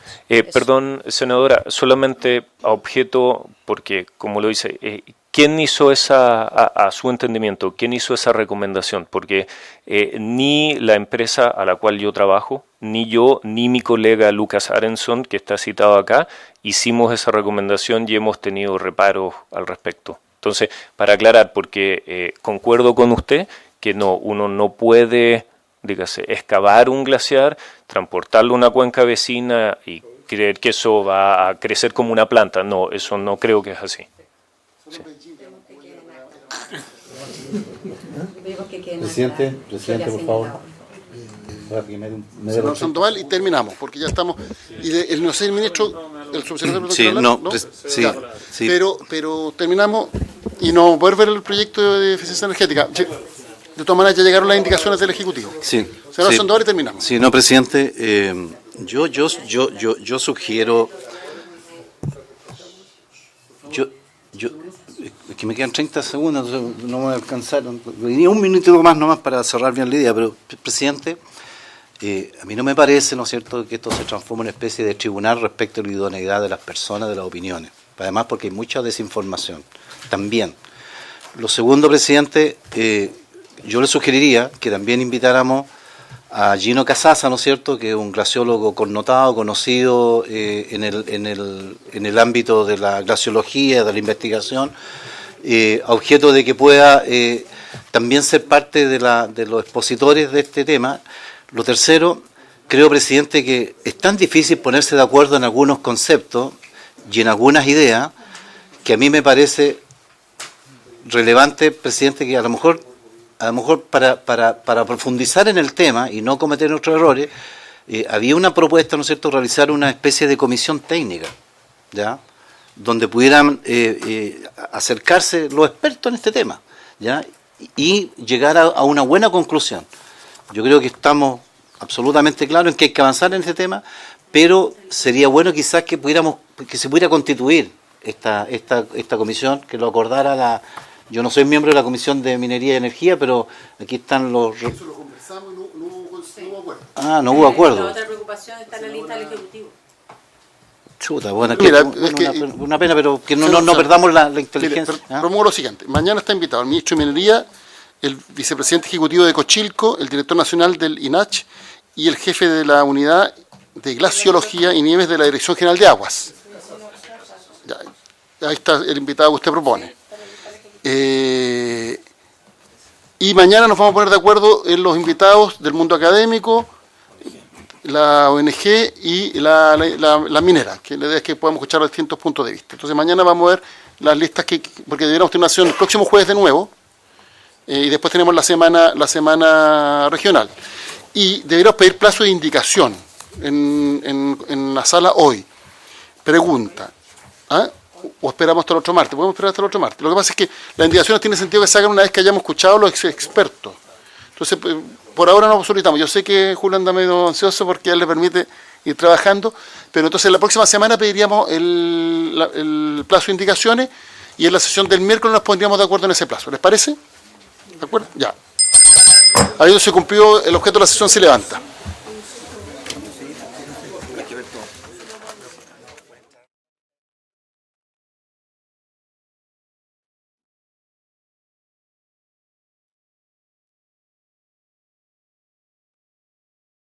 Speaker 6: Perdón, senadora, solamente a objeto, porque como lo dice, ¿quién hizo a su entendimiento, quién hizo esa recomendación? Porque ni la empresa a la cual yo trabajo, ni yo, ni mi colega Lucas Aronson, que está citado acá, hicimos esa recomendación y hemos tenido reparos al respecto. Entonces, para aclarar, porque concuerdo con usted que uno no puede, dígase, excavar un glaciar, transportarlo a una cuenca vecina y creer que eso va a crecer como una planta. No, eso no creo que es así. Sí.
Speaker 5: Presidente, por favor.
Speaker 1: Senador Sandoval, y terminamos, porque ya estamos. Y no sé, el ministro, el subsecretario.
Speaker 5: Sí,
Speaker 1: ¿no?
Speaker 5: Sí.
Speaker 1: Pero terminamos y no poder ver el proyecto de eficiencia energética. De todas maneras, ya llegaron las indicaciones del Ejecutivo.
Speaker 5: Sí.
Speaker 1: Senador Sandoval, y terminamos.
Speaker 5: Sí, no, presidente, yo sugiero. Es que me quedan 30 segundos, no me voy a alcanzar. Venía un minutito más nomás para cerrar bien la idea, pero, presidente, a mí no me parece, ¿no es cierto?, que esto se transforme en una especie de tribunal respecto a la idoneidad de las personas, de las opiniones. Además, porque hay mucha desinformación también. Lo segundo, presidente, yo le sugeriría que también invitáramos a Gino Casasa, ¿no es cierto?, que es un glaciólogo connotado, conocido en el ámbito de la glaciología, de la investigación, a objeto de que pueda también ser parte de los expositores de este tema. Lo tercero, creo, presidente, que es tan difícil ponerse de acuerdo en algunos conceptos y en algunas ideas, que a mí me parece relevante, presidente, que a lo mejor para profundizar en el tema y no cometer otros errores, había una propuesta, ¿no es cierto?, realizar una especie de comisión técnica, ¿ya?, donde pudieran acercarse los expertos en este tema, ¿ya?, y llegar a una buena conclusión. Yo creo que estamos absolutamente claros en que hay que avanzar en este tema, pero sería bueno quizás que se pudiera constituir esta comisión, que lo acordara yo no soy miembro de la Comisión de Minería y Energía, pero aquí están los...
Speaker 1: Eso lo conversamos y no hubo acuerdo.
Speaker 5: No hubo acuerdo.
Speaker 3: La otra preocupación está en la lista del Ejecutivo.
Speaker 5: Chuta, bueno,
Speaker 1: Mira,
Speaker 5: una pena, pero que no perdamos la inteligencia.
Speaker 1: Promuevo lo siguiente. Mañana está invitado el ministro de Minería, el vicepresidente ejecutivo de Cochilco, el director nacional del INACH y el jefe de la unidad de Glaciología y Nieves de la Dirección General de Aguas. Ya, ahí está el invitado que usted propone. Y mañana nos vamos a poner de acuerdo en los invitados del mundo académico, la ONG y la minera, que la idea es que podamos escuchar los distintos puntos de vista. Entonces mañana vamos a ver las listas porque deberíamos tener una sesión el próximo jueves de nuevo, y después tenemos la semana regional. Y deberíamos pedir plazo de indicación en la sala hoy. Pregunta, ¿ah? ¿O esperamos hasta el otro martes? Podemos esperar hasta el otro martes. Lo que pasa es que las indicaciones tiene sentido que se hagan una vez que hayamos escuchado a los expertos. Entonces, por ahora no solicitamos. Yo sé que Julio anda medio ansioso porque a él le permite ir trabajando, pero entonces la próxima semana pediríamos el plazo de indicaciones y en la sesión del miércoles nos pondríamos de acuerdo en ese plazo. ¿Les parece? ¿De acuerdo? Ya. Ahí se cumplió el objeto de la sesión, se levanta.